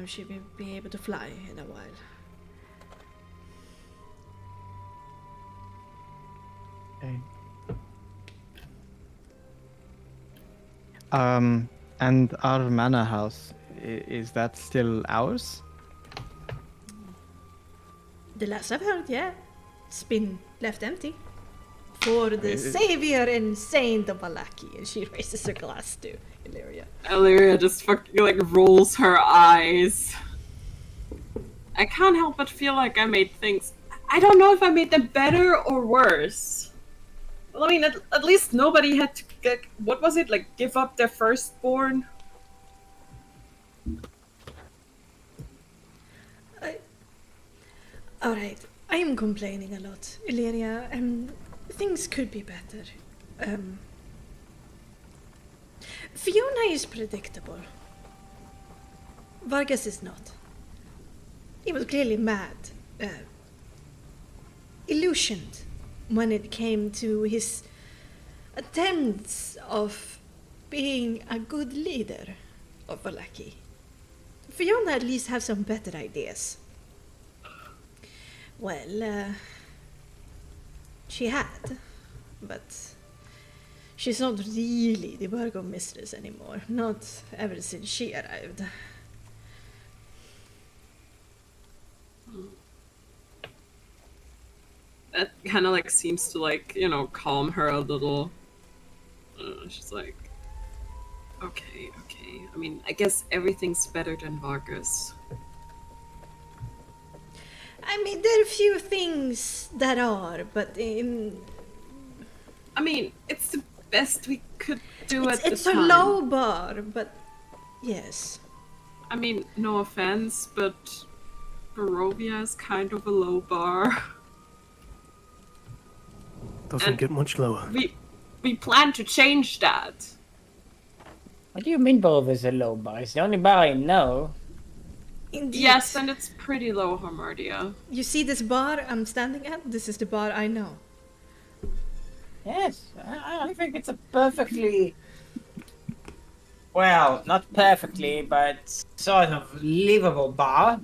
if she will be able to fly in a while. Okay. And our manor house, is that still ours? The last I've heard, yeah. It's been left empty. For the mean, savior and saint of Vallaki. And she raises her glass to Illyria. Illyria just fucking like rolls her eyes. I can't help but feel like I made things. I don't know if I made them better or worse. Well, I mean, at least nobody had to get. What was it? Like, give up their firstborn? Alright, I am complaining a lot, Illyria. Things could be better. Fiona is predictable. Vargas is not. He was clearly mad. Illusioned when it came to his attempts of being a good leader of Vallaki. Fiona at least have some better ideas. Well, she had, but she's not really the burgomistress anymore, not ever since she arrived. That kind of like seems to like, you know, calm her a little. She's like, okay. I mean, I guess everything's better than Vargas. I mean, there are a few things that are, but I mean, it's the best we could do at the time. it's a low bar, but yes. I mean, no offense, but Barovia is kind of a low bar. Doesn't get much lower. We plan to change that. What do you mean Barovia is a low bar? It's the only bar I know. Indeed. Yes, and it's pretty low, Harmardia. You see this bar I'm standing at? This is the bar I know. Yes, I think it's a perfectly... Well, not perfectly, but sort of livable bar.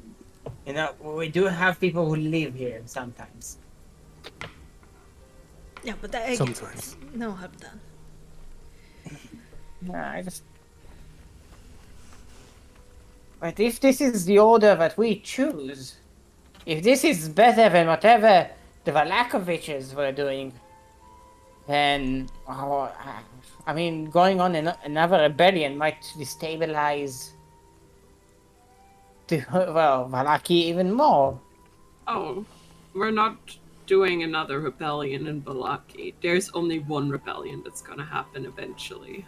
You know, we do have people who live here sometimes. Yeah, but Sometimes. no harm done. Nah, I just... But if this is the order that we choose, if this is better than whatever the Valakoviches were doing, then, I mean, going on another rebellion might destabilize Vallaki even more. Oh, we're not doing another rebellion in Vallaki. There's only one rebellion that's gonna happen eventually.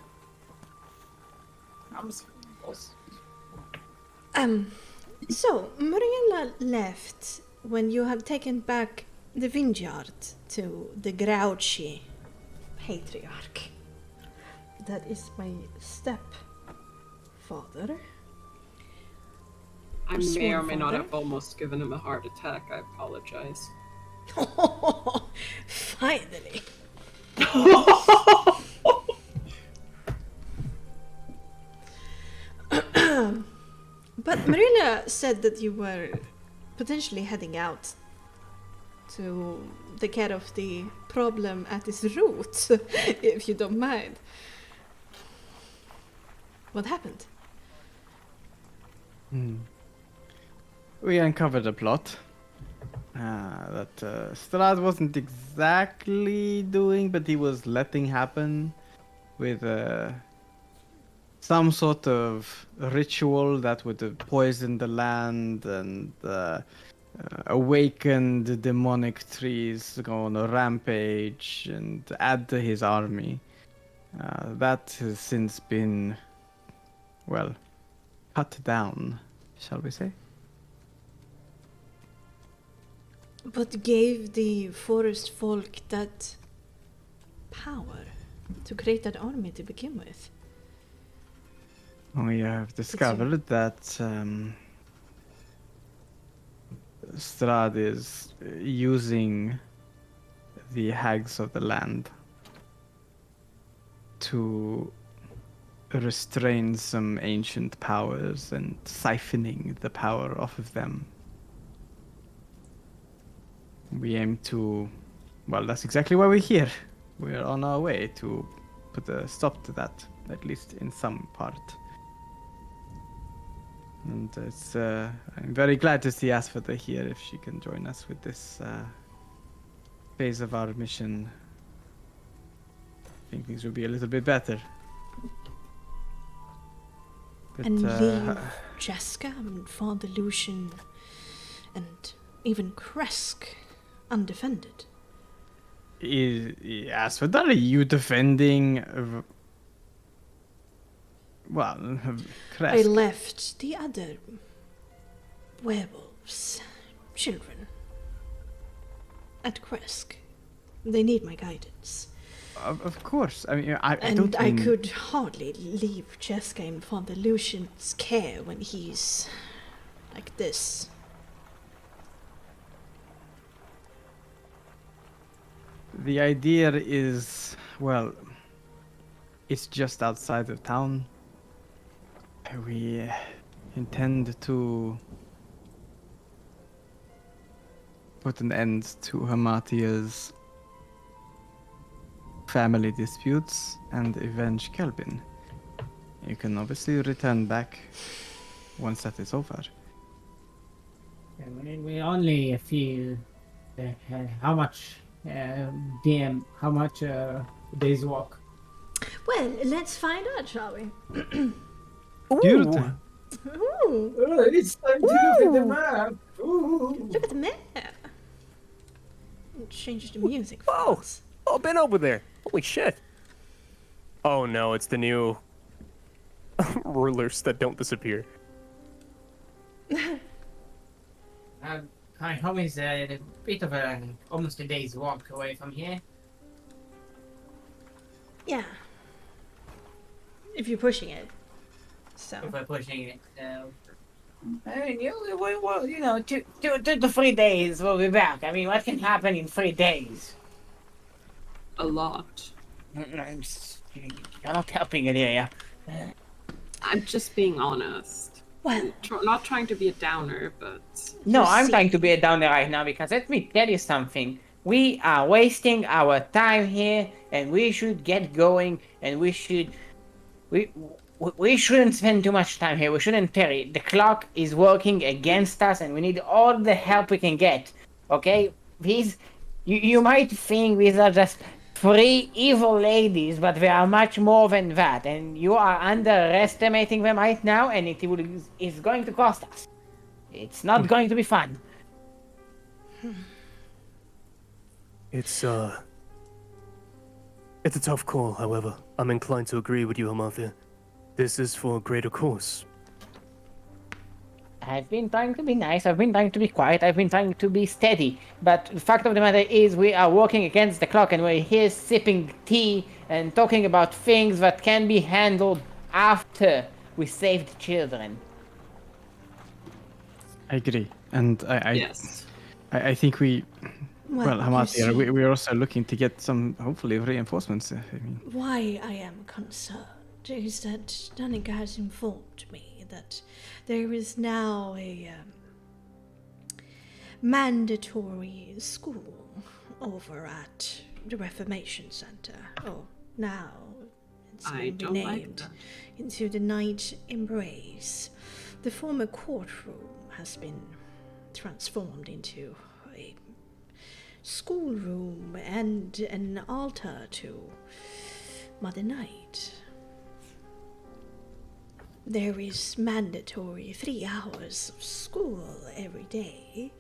So, Mariella left when you had taken back the vineyard to the grouchy patriarch. That is my stepfather. I may or may not father. have almost given him a heart attack. I apologize. Finally. But Marina said that you were potentially heading out to take care of the problem at its root, if you don't mind. What happened? We uncovered a plot that Strahd wasn't exactly doing, but he was letting happen with some sort of ritual that would poison the land and awaken the demonic trees, go on a rampage and add to his army. That has since been, well, cut down, shall we say? What gave the forest folk that power to create that army to begin with? We have discovered that Strahd is using the hags of the land to restrain some ancient powers and siphoning the power off of them. We aim to... Well, that's exactly why we're here. We're on our way to put a stop to that, at least in some part. And it's, I'm very glad to see Asphodel here if she can join us with this phase of our mission. I think things will be a little bit better. But, And leave Jessica and Father Lucian and even Kresk undefended. Asphodel, are you defending... Well, Kresk? I left the other werewolves, children, at Kresk. They need my guidance. Of course. I mean, I And don't I mean... could hardly leave Jessica in Father Lucian's care when he's like this. The idea is, well, it's just outside of town. We intend to put an end to Hamatia's family disputes and avenge Kelvin. You can obviously return back once that is over. We only feel how much DM, how much days walk. Well, let's find out, shall we? Beautiful. Ooh, It's time to look at the map. look at the map. Change the music for Whoa! us. Oh, been over there. Holy shit. Oh no, it's the new rulers that don't disappear. My home is a bit of almost a day's walk away from here. Yeah. If you're pushing it. So. If we're pushing it. I mean, you know, 2 to 3 days we'll be back. I mean, what can happen in 3 days? A lot. You're not helping it here. I'm just being honest. Well, Not trying to be a downer, but No, You I'm see- trying to be a downer right now because let me tell you something. We are wasting our time here, and we should get going. And we shouldn't spend too much time here. We shouldn't tarry. The clock is working against us, and we need all the help we can get. Okay, you might think these are just 3 evil ladies, but they are much more than that. And you are underestimating them right now, and it's going to cost us. It's not going to be fun. It's a tough call, however. I'm inclined to agree with you, Amathia. This is for a greater cause. I've been trying to be nice, I've been trying to be quiet, I've been trying to be steady, but the fact of the matter is we are working against the clock and we're here sipping tea and talking about things that can be handled after we saved children. I agree. And yes. I think we... Well, you Hamatia, see, we're also looking to get some, hopefully, reinforcements. I mean, why I am concerned is that Danica has informed me that there is now a mandatory school over at the Reformation Center. Oh, now it's I been don't like renamed that. into the Night Embrace. The former courtroom has been transformed into a schoolroom and an altar to Mother Night. There is mandatory 3 hours of school every day,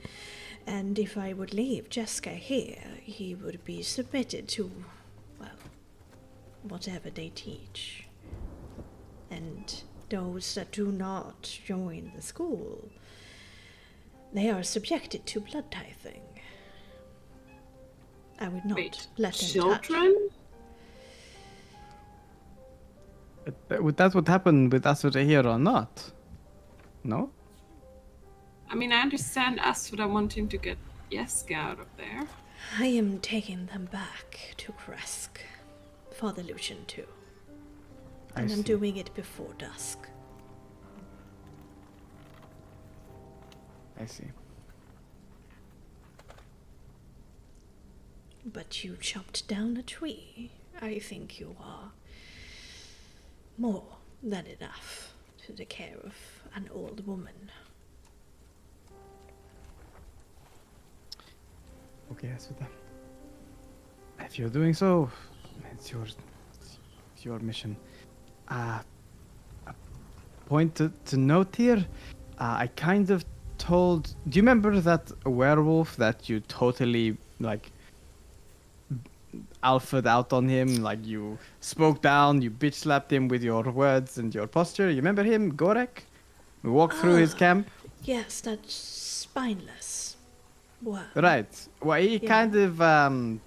and if I would leave Jessica here, he would be submitted to, well, whatever they teach. And those that do not join the school, they are subjected to blood tithing. I would not Wait, let them touch. children? would that would happen with us over here or not? No? I mean, I understand Asphodel wanting to get Jeska out of there. I am taking them back to Kresk. Father Lucian too. And I'm see. doing it before dusk. I see. But you chopped down a tree. I think you are more than enough to take care of an old woman. Okay, so then, if you're doing so, it's your mission. A point to note here. I kind of told. Do you remember that werewolf that you totally like alphaed out on him? Like you spoke down, you bitch slapped him with your words and your posture. You remember him, Gorek? We walked through his camp. Yes, that's spineless. Wow. Right. Well, he Yeah. kind of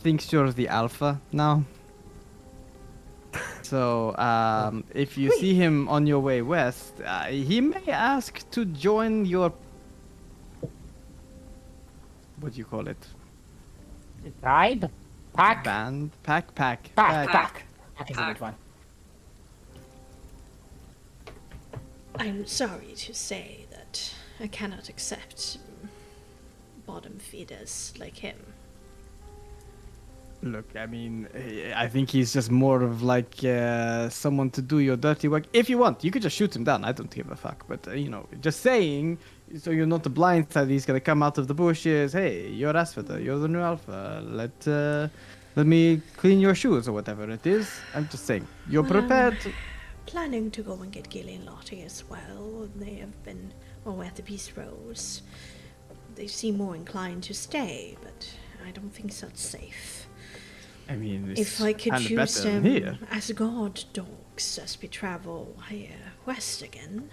thinks you're the alpha now. So, if you see him on your way west, he may ask to join your. What do you call it? Tribe? Pack? Band? Pack? Pack. Pack is a good one. I'm sorry to say that I cannot accept bottom feeders like him. Look, I mean, I think he's just more of like someone to do your dirty work. If you want, you could just shoot him down. I don't give a fuck. But, just saying, so you're not the blind side, he's going to come out of the bushes. Hey, you're Asphyder, you're the new alpha. Let me clean your shoes or whatever it is. I'm just saying, you're Well, prepared. Planning to go and get Gilly and Lottie as well. They have been at the Peace Rose. They seem more inclined to stay, but I don't think that's safe. I mean, If I could kinda use better than them here. as guard dogs as we travel west again,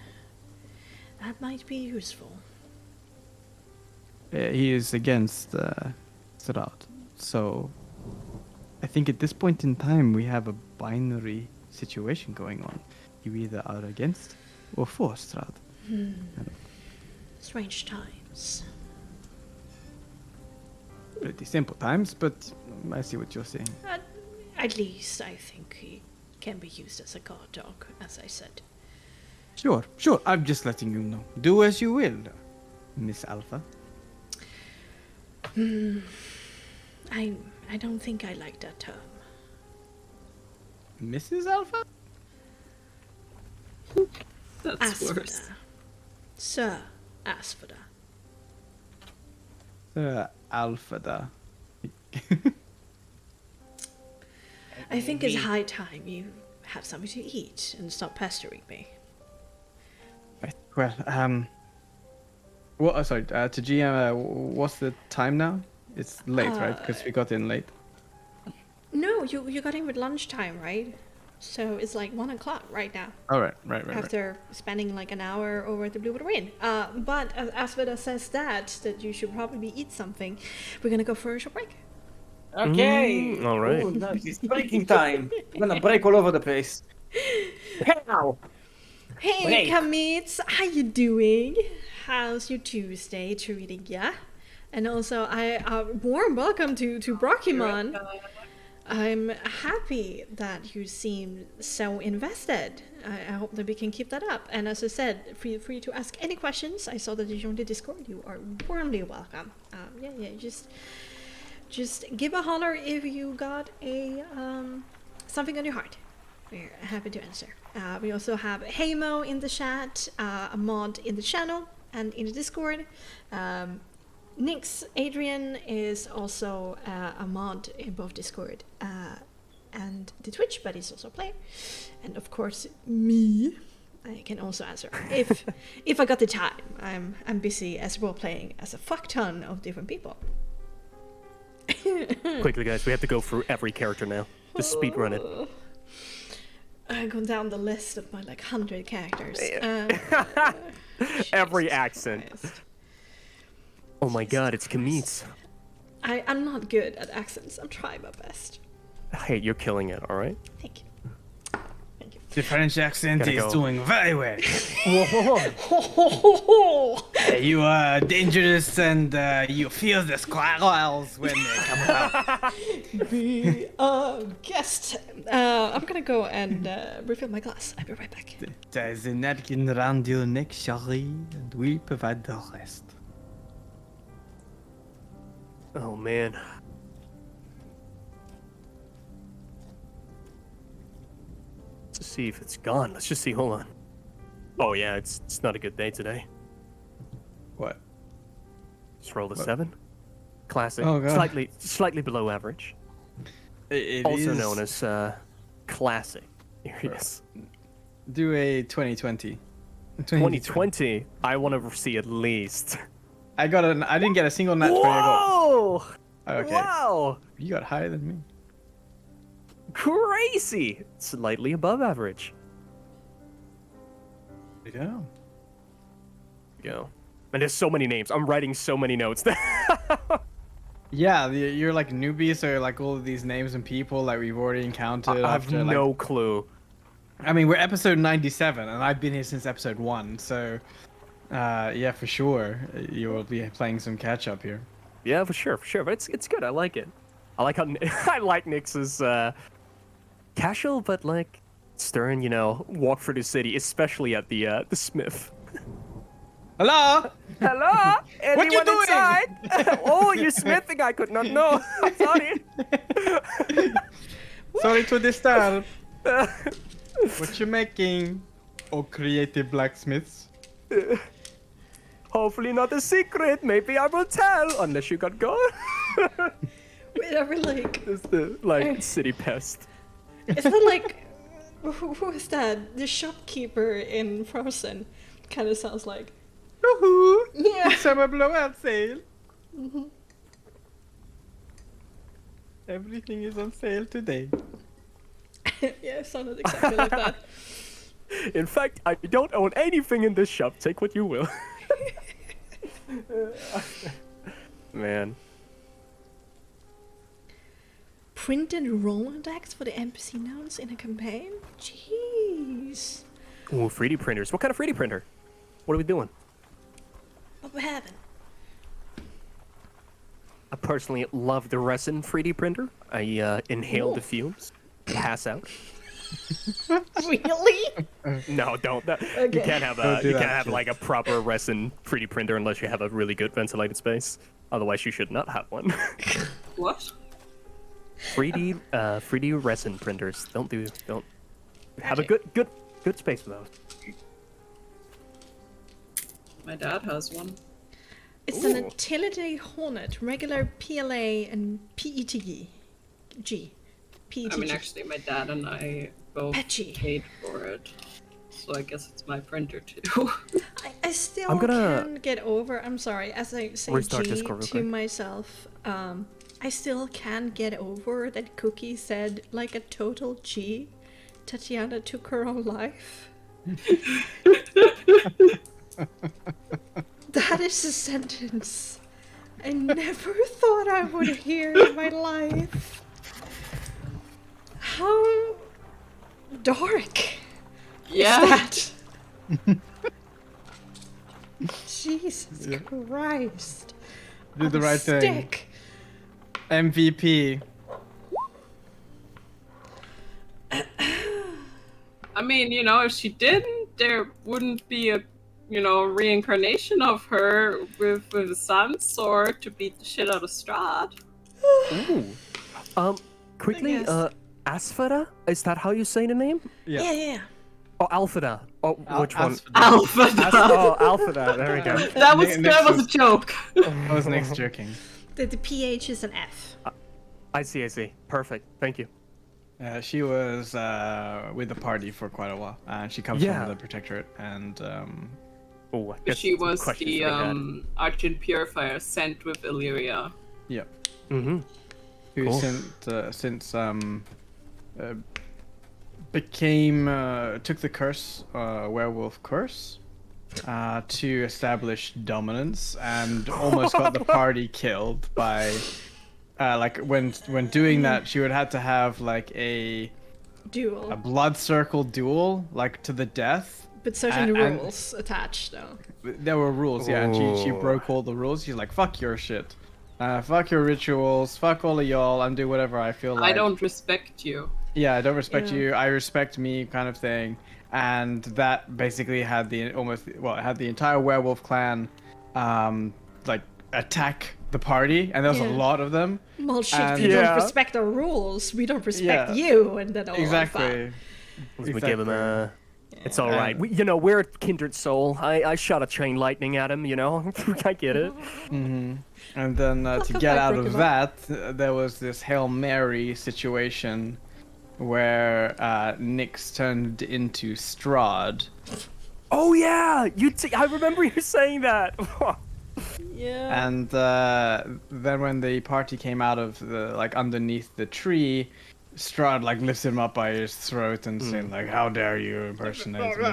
that might be useful. He is against Strahd. So, I think at this point in time, we have a binary situation going on. You either are against or for Strahd. Strange times. Pretty simple times, but I see what you're saying. At least I think he can be used as a guard dog, as I said. Sure. I'm just letting you know. Do as you will, Miss Alpha. I don't think I like that term. Mrs. Alpha? That's worse. Asphyder. Sir Asphyder. Alphada. I think it's high time you have something to eat and stop pestering me. Right. Well, sorry, to GM, what's the time now? It's late, right? Because we got in late. No, you got in with lunchtime, right? So it's like 1 o'clock right now. All right. After spending like an hour over at the Blue Water Inn. But as Asphyder says that you should probably eat something, we're gonna go for a short break. Okay. all right. Ooh, nice. It's breaking time. I'm gonna break all over the place. Pow! Hey, Break. Kamits, how you doing? How's your Tuesday treating ya? And also, warm welcome to Brockymon. I'm happy that you seem so invested. I hope that we can keep that up. And as I said, feel free to ask any questions. I saw that you joined the Discord. You are warmly welcome. Just give a holler if you got a something on your heart. We're happy to answer. We also have Heymo in the chat, a mod in the channel and in the Discord. Nix Adrian is also a mod in both Discord and the Twitch, but he's also a player. And of course, me. I can also answer if I got the time. I'm busy as role playing as a fuck ton of different people. Quickly, guys, we have to go through every character now. Just speed run it. I go down the list of my like 100 characters. Every Jesus accent. Christ. Oh my god, it's Kamits. I'm not good at accents. I'm trying my best. Hey, you're killing it, alright? Thank you. The French accent Gotta is go. doing very well. Ho, ho, ho, ho. You are dangerous and you feel the squirrels when they come out. Be a guest. I'm gonna go and refill my glass. I'll be right back. There's a napkin around your neck, Shari, and we provide the rest. Oh man. Let's see if it's gone. Let's just see. Hold on. Oh yeah, it's not a good day today. What? Just rolled a What? 7. Classic. Oh, God. Slightly below average. It Also is- known as classic. Here it is. Do a 2020. 2020. I want to see at least. I didn't get a single nat 20. Whoa! Okay. Wow! You got higher than me. Crazy! Slightly above average. Yeah. Go. And there's so many names. I'm writing so many notes. Yeah, you're like newbies or like all of these names and people that we've already encountered. I have after, like, no clue. I mean, we're episode 97, and I've been here since episode 1, so yeah, for sure, you will be playing some catch up here. Yeah, for sure. But it's good. I like it. I like how I like Nyx's casual, but like stern. You know, walk through the city, especially at the Smith. Hello? Hello? Anyone you doing? inside? Oh, you're smithing. I could not know. I'm sorry. Sorry to disturb. What you making? Oh, creative blacksmiths. Hopefully not a secret. Maybe I will tell, unless you got gone. Wait, are we like? It's the like city pest. Is that like? Who is that? The shopkeeper in Frozen. Kind of sounds like. Woohoo! Yeah. Summer blowout sale. Everything is on sale today. Yeah, it sounded exactly like that. In fact, I don't own anything in this shop. Take what you will. Man. Printed Rolodex for the NPC notes in a campaign? Jeez. Ooh, 3D printers. What kind of 3D printer? What are we doing? What we having? I personally love the resin 3D printer. I inhale the Ooh. fumes, pass out. Really? No, don't. You Okay. can't have Don't do you that can't have shit. like a proper resin 3D printer unless you have a really good ventilated space. Otherwise, you should not have one. What? 3D resin printers don't have a Magic. good space for those. My dad has one. It's an Ooh. utility Hornet, regular PLA and PETG. G. PETG. I mean, actually, my dad and I both Patchy. paid for it. So I guess it's my printer too. I still I'm gonna can't get over. I'm sorry, as I say restart G Discord real to quick. myself. I still can't get over that Cookie said like a total G. Tatiana took her own life. That is a sentence I never thought I would hear in my life. How dark Yeah. is that? Jesus Christ. Did the On a right thing. stick. MVP. I mean, you know, if she didn't, there wouldn't be a, you know, reincarnation of her with a sun sword to beat the shit out of Strahd. Ooh. Quickly, guess. Asfara? Is that how you say the name? Yeah, yeah. Oh, Alphada. Oh, which one? Alpha. Oh, Alphada. There we go. That was Next a was- joke. That was Nick's joking. The PH is an F. I see. Perfect. Thank you. She was with the party for quite a while. She comes Yeah. from the Protectorate, and Oh, I guess She was questions the for dad. Argent Purifier sent with Illyria. yeah, Mm-hmm. who Cool. since became took the curse, werewolf curse, to establish dominance, and almost got the party killed by. Like when doing that, she would have to have like a Duel. blood circle duel, like to the death, But certain And- rules attached, though. There were rules, yeah, and she Ooh. broke all the rules. She's like, fuck your shit. Fuck your rituals. Fuck all of y'all. I'm doing whatever I feel like. I don't respect you. Yeah, I don't respect Yeah. you. I respect me, kind of thing. And that basically had the entire werewolf clan, like attack the party, and there was a Yeah. lot of them. Well, shit, And- you don't Yeah. respect our rules. We don't respect Yeah. you, and then all Exactly. We give him a. It's all Yeah. right. We're a kindred soul. I shot a chain lightning at him. I get it. Hmm. And then to Fuck get off, I out broke of him that, there was this Hail Mary situation where Nyx turned into Strahd. Oh yeah, I remember you saying that. Yeah. And then when the party came out of underneath the tree, Strahd lifts him up by his throat and saying "How dare you impersonate me?"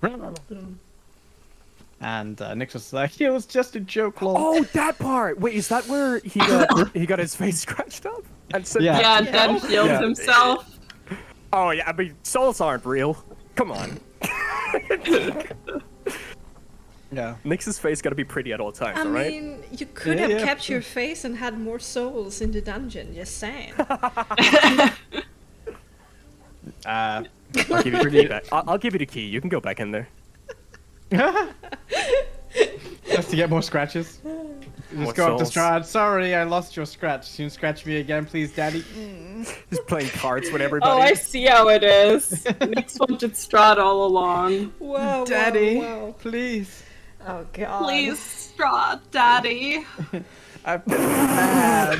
Blah blah blah. And Nyx was like, "It was just a joke, lol." Oh, that part. Wait, is that where he got his face scratched up and said, Yeah. Yeah, and then healed Yeah. himself. "Oh yeah, I mean, souls aren't real. Come on." Yeah. Nyx's face gotta be pretty at all times, I alright? mean, you could Yeah, have yeah. kept your face and had more souls in the dungeon. Just saying. I'll give you the key back. I'll give you the key. You can go back in there. Just to get more scratches. Just More go up to souls. Strahd. Sorry, I lost your scratch. Can you scratch me again, please, Daddy? Just playing cards with Oh, everybody. I see how it is. Nyx wanted Strahd all along. Whoa, Daddy, whoa, whoa. please. Oh god. Please, Strahd, Daddy. I'm mad.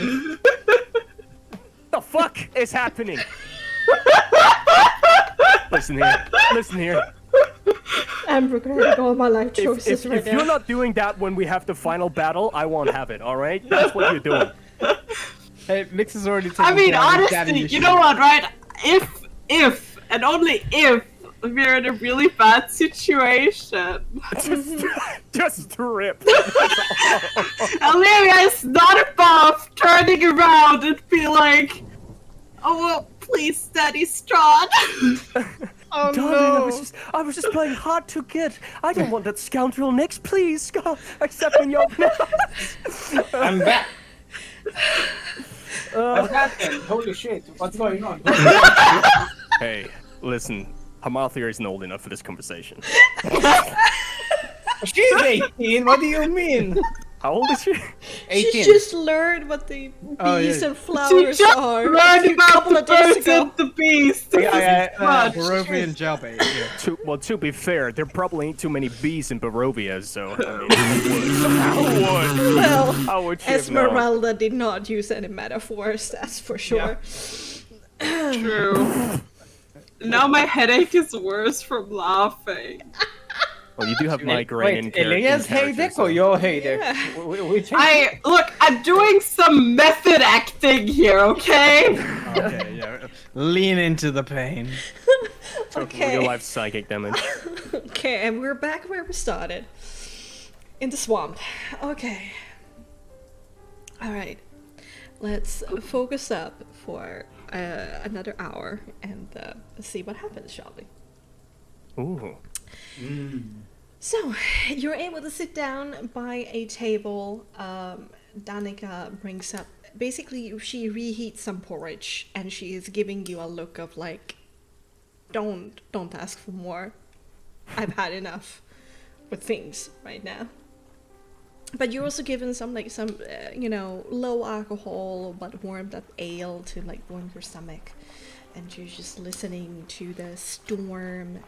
The fuck is happening? Listen here. Listen here. I'm regretting all my life choices If right you're now. not doing that when we have the final battle, I won't have it, alright? That's what you're doing. Hey, Nyx is already taking I mean, care of his daddy honestly, you issues. know what, right? If, and only if, we're in a really bad situation. Just rip. Illyria is not above turning around and be like, oh, well, please, Daddy Strahd. Oh Darling, no! I was just playing hard to get. I don't want that scoundrel Nyx, please. God, accept me your I'm back. What happened? Holy shit, what's going on? Hey, listen. Hamathir isn't old enough for this conversation. She's 18, what do you mean? How old is she? 18. She just learned what the bees Oh, yeah. and She flowers just are. learned a about couple the of days birds ago. and the bees. This is much. Barovian jailbait. Yeah. To be fair, there probably ain't too many bees in Barovia, so I mean, Well, how would she have known? Esmeralda did not use any metaphors, that's for sure. True. Now my headache is worse from laughing. Well, you do have migraine Wait, in Elia's character, headache so- or your headache? Yeah. Which I'm doing some method acting here, okay? Okay, yeah. Lean into the pain. Okay. Real life psychic damage. Okay, and we're back where we started. In the swamp. Okay. Alright. Let's focus up for another hour and see what happens, shall we? Ooh. So, you're able to sit down by a table. Danica brings up. Basically, she reheats some porridge, and she is giving you a look of like, don't ask for more. I've had enough with things right now. But you're also given some low alcohol but warmed up ale to like warm your stomach. And you're just listening to the storm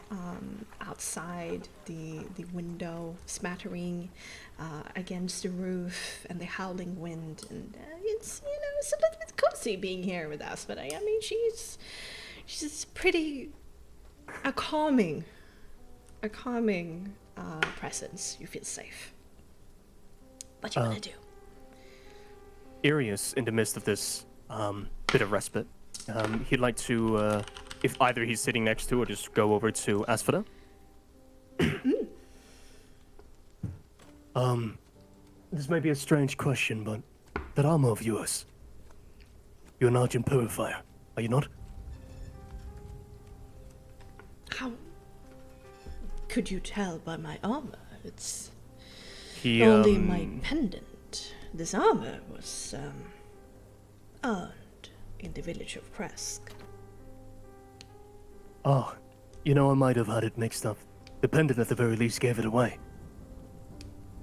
outside the window smattering against the roof and the howling wind. And it's a little bit cozy being here with us. But I mean, she's pretty a calming presence. You feel safe. What you wanna do? Arius, in the midst of this bit of respite, he'd like to, if either he's sitting next to or just go over to Asphodel. This may be a strange question, but that armor of yours, you're an Argent Purifier, are you not? How? Could you tell by my armor? It's He only my pendant. This armor was earned in the village of Kresk. Oh, you know, I might have had it mixed up. The pendant at the very least gave it away.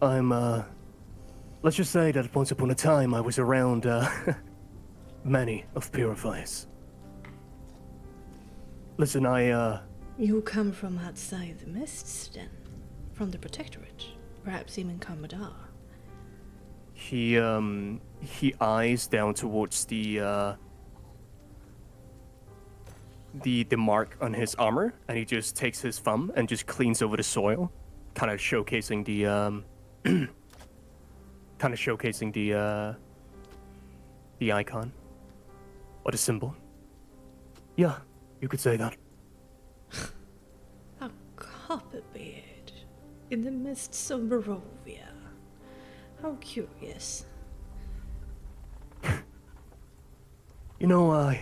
Let's just say that once upon a time I was around, many of Purifiers. Listen, You come from outside the mists, then? From the Protectorate? Perhaps even Commodore? he eyes down towards the mark on his armor, and he just takes his thumb and just cleans over the soil, kind of showcasing the icon or the symbol. yeah, you could say that. A copperbeard in the mists of Barovia. How curious. You know,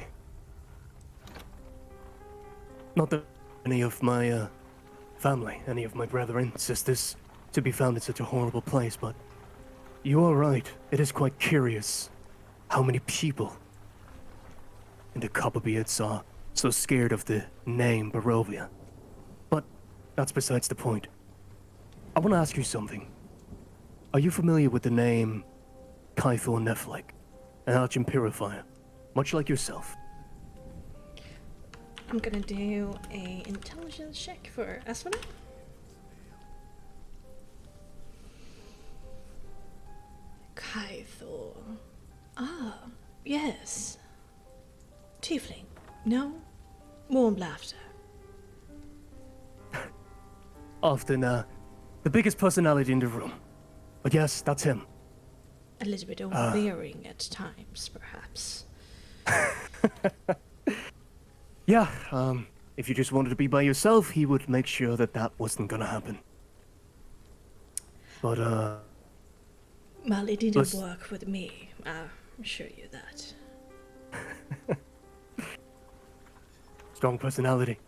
not that any of my, family, any of my brethren, sisters, to be found in such a horrible place, but you are right. It is quite curious how many people in the Copperbeards are so scared of the name Barovia. But that's besides the point. I want to ask you something. Are you familiar with the name Kythor Neflik, an Archon Purifier, much like yourself? I'm gonna do a intelligence check for Asuna. Kythor. Ah, yes. Tiefling. No? Warm laughter. Often, the biggest personality in the room. But yes, that's him. A little bit overbearing at times, perhaps. Yeah, if you just wanted to be by yourself, he would make sure that that wasn't gonna happen. But, Well, it didn't Let's- work with me. I'll assure you that. strong personality.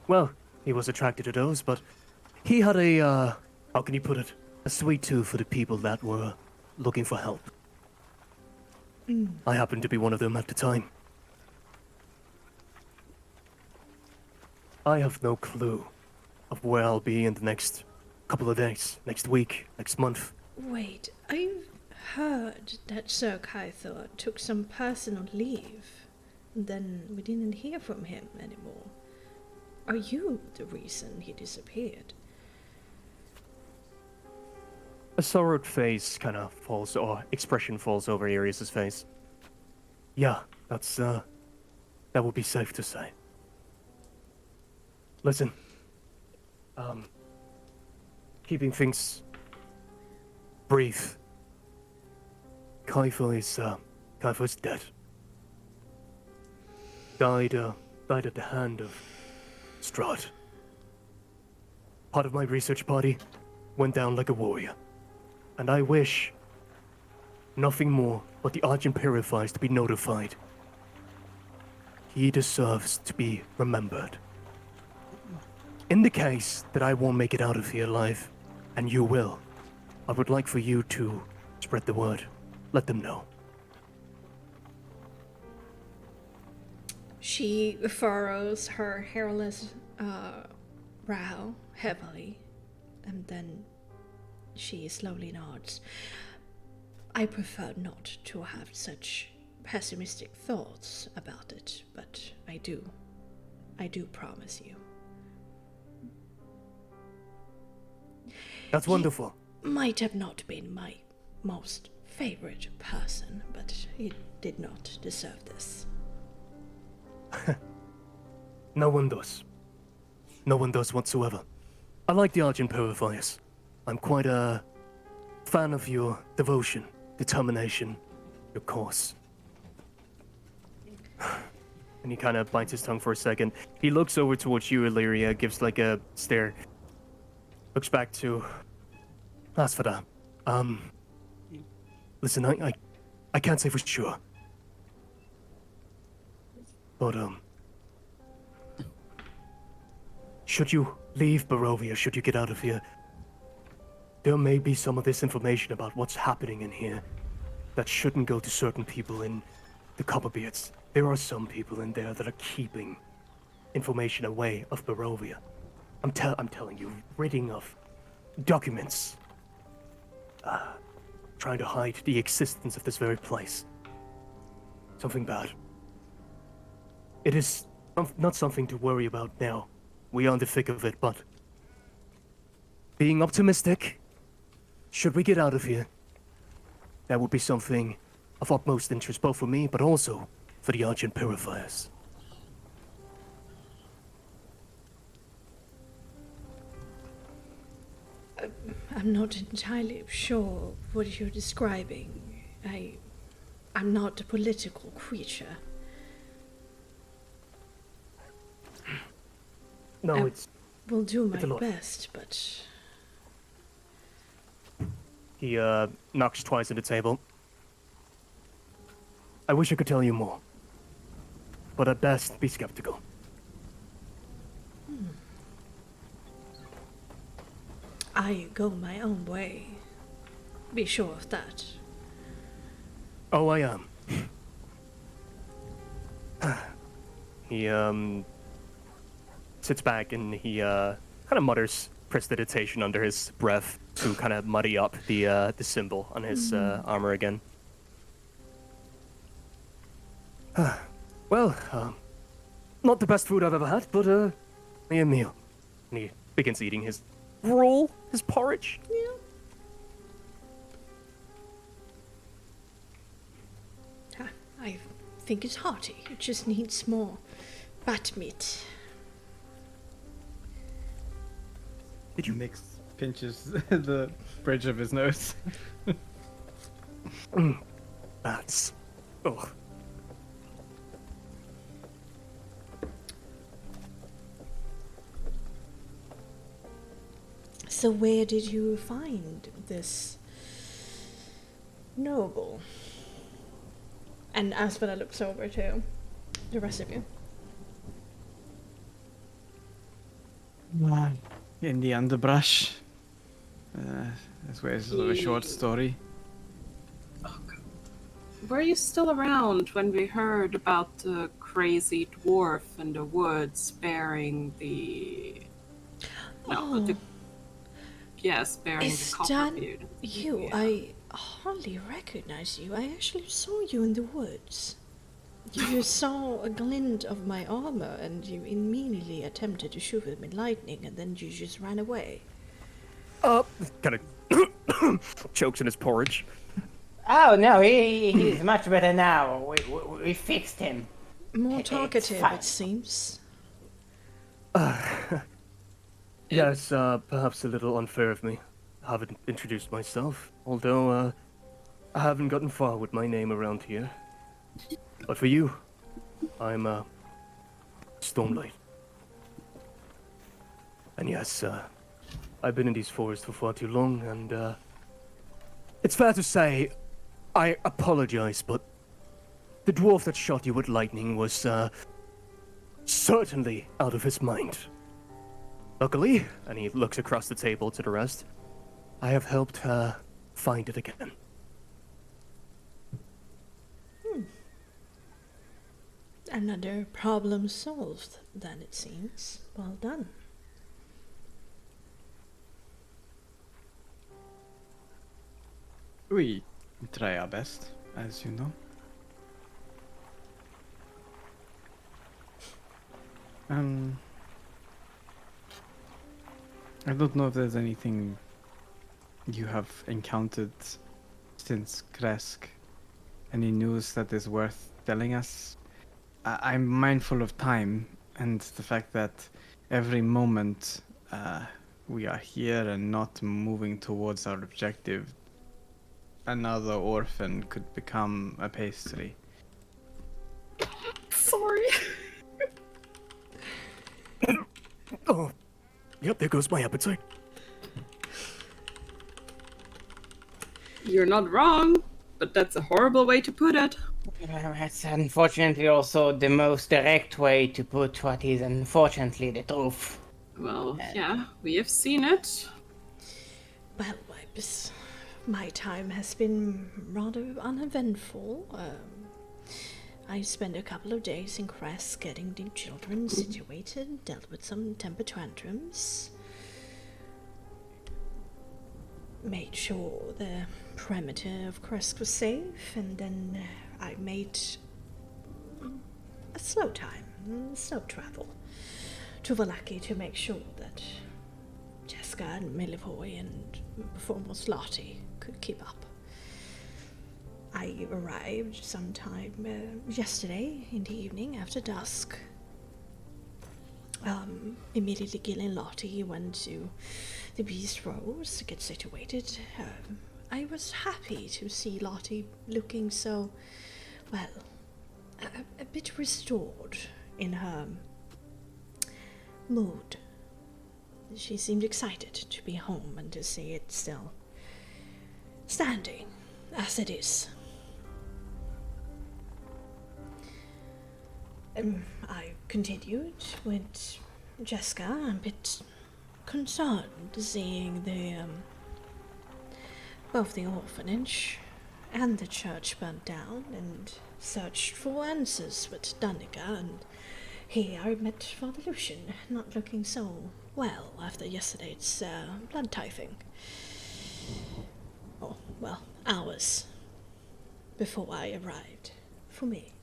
Well, he was attracted to those, but he had a, how can you put it? A sweet tooth for the people that were looking for help. I happened to be one of them at the time. I have no clue of where I'll be in the next couple of days, next week, next month. Wait, I've heard that Sir Kythor took some personal leave. Then we didn't hear from him anymore. Are you the reason he disappeared? A sorrowed face kind of falls, or expression falls over Arius' face. Yeah, that's, that would be safe to say. Listen, keeping things brief. Kaifo's dead. Died at the hand of Strahd. Part of my research party went down like a warrior. And I wish nothing more but the Argent Purifiers to be notified. He deserves to be remembered. In the case that I won't make it out of here alive, and you will, I would like for you to spread the word. Let them know. She furrows her hairless brow heavily, and then she slowly nods. I prefer not to have such pessimistic thoughts about it, but I do promise you. That's wonderful. Might have not been my most favorite person, but he did not deserve this. No one does. No one does whatsoever. I like the Argent Purifiers. I'm quite a fan of your devotion, determination, your cause. And he kind of bites his tongue for a second. He looks over towards you, Illyria, gives like a stare. Looks back to... As for that, listen, I can't say for sure. But, should you leave Barovia should you get out of here. There may be some of this information about what's happening in here that shouldn't go to certain people in the Copperbeards. There are some people in there that are keeping information away of Barovia. I'm telling you, ridding of documents. Trying to hide the existence of this very place. Something bad. It is not something to worry about now. We are in the thick of it, but being optimistic, should we get out of here, that would be something of utmost interest both for me, but also for the Argent Purifiers. I'm not entirely sure what you're describing. I'm not a political creature. No, I it's... will do it's a my lot. best, but He knocks twice at the table. I wish I could tell you more, but at best, be skeptical. I go my own way. Be sure of that. Oh, I am. He sits back and he kind of mutters prestidigitation under his breath to kind of muddy up the symbol on his armor again. Well, not the best food I've ever had, but a meal. And he begins eating his roll, his porridge. I think it's hearty. It just needs more bat meat. Nix pinches the bridge of his nose. That's... Oh. So where did you find this noble? And Aspinall looks over to the rest of you. In the underbrush. This way is a little short story. Oh, God. Were you still around when we heard about the crazy dwarf in the woods bearing the... No, the... Yes, bearing Is the that Copperbeard. you? Yeah. I hardly recognize you. I actually saw you in the woods. You saw a glint of my armor and you immediately attempted to shoot it with lightning and then you just ran away. Kind of chokes in his porridge. Oh no, he's much better now. We fixed him. More It's talkative, fine. it seems. Yes, perhaps a little unfair of me. I haven't introduced myself, although I haven't gotten far with my name around here. But for you, I'm Stormlight. And yes, I've been in these forests for far too long, and it's fair to say I apologize, but the dwarf that shot you with lightning was certainly out of his mind. Luckily, and he looks across the table to the rest, I have helped her find it again. Another problem solved, then it seems. Well done. We try our best, as you know. I don't know if there's anything you have encountered since Kresk. Any news that is worth telling us? I'm mindful of time and the fact that every moment we are here and not moving towards our objective, another orphan could become a pastry. Sorry. Oh, yep, there goes my appetite. You're not wrong, but that's a horrible way to put it. That's unfortunately also the most direct way to put what is unfortunately the truth. Well, yeah, we have seen it. Well, my time has been rather uneventful. I spent a couple of days in Crest getting the children situated, dealt with some temper tantrums, made sure the perimeter of Crest was safe, and then I made a slow travel to Vallaki to make sure that Jessica and Milivoy and foremost Lottie could keep up. I arrived sometime yesterday in the evening after dusk. Immediately Gil and Lottie went to the bistros to get situated. I was happy to see Lottie looking so, well, a bit restored in her mood. She seemed excited to be home and to see it still standing as it is. I continued with Jessica, a bit concerned seeing both the orphanage and the church burnt down, and searched for answers with Danica, and here I met Father Lucian, not looking so well after yesterday's blood tithing. Oh, well, hours before I arrived, for me.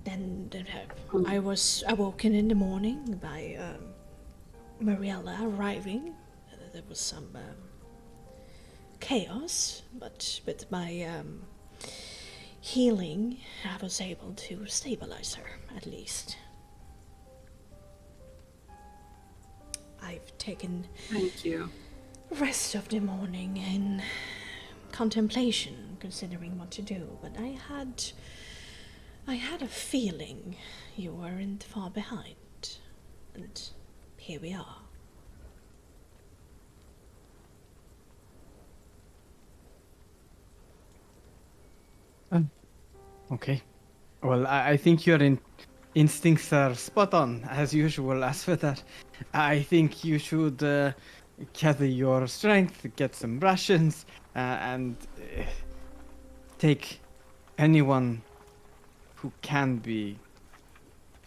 Then I was awoken in the morning by Mariella arriving. There was some chaos, but with my healing, I was able to stabilize her, at least. I've taken Thank you. rest of the morning in contemplation, considering what to do, but I had a feeling you weren't far behind, and here we are. Okay. Well, I think your instincts are spot on, as usual. As for that, I think you should gather your strength, get some rations, and take anyone who can be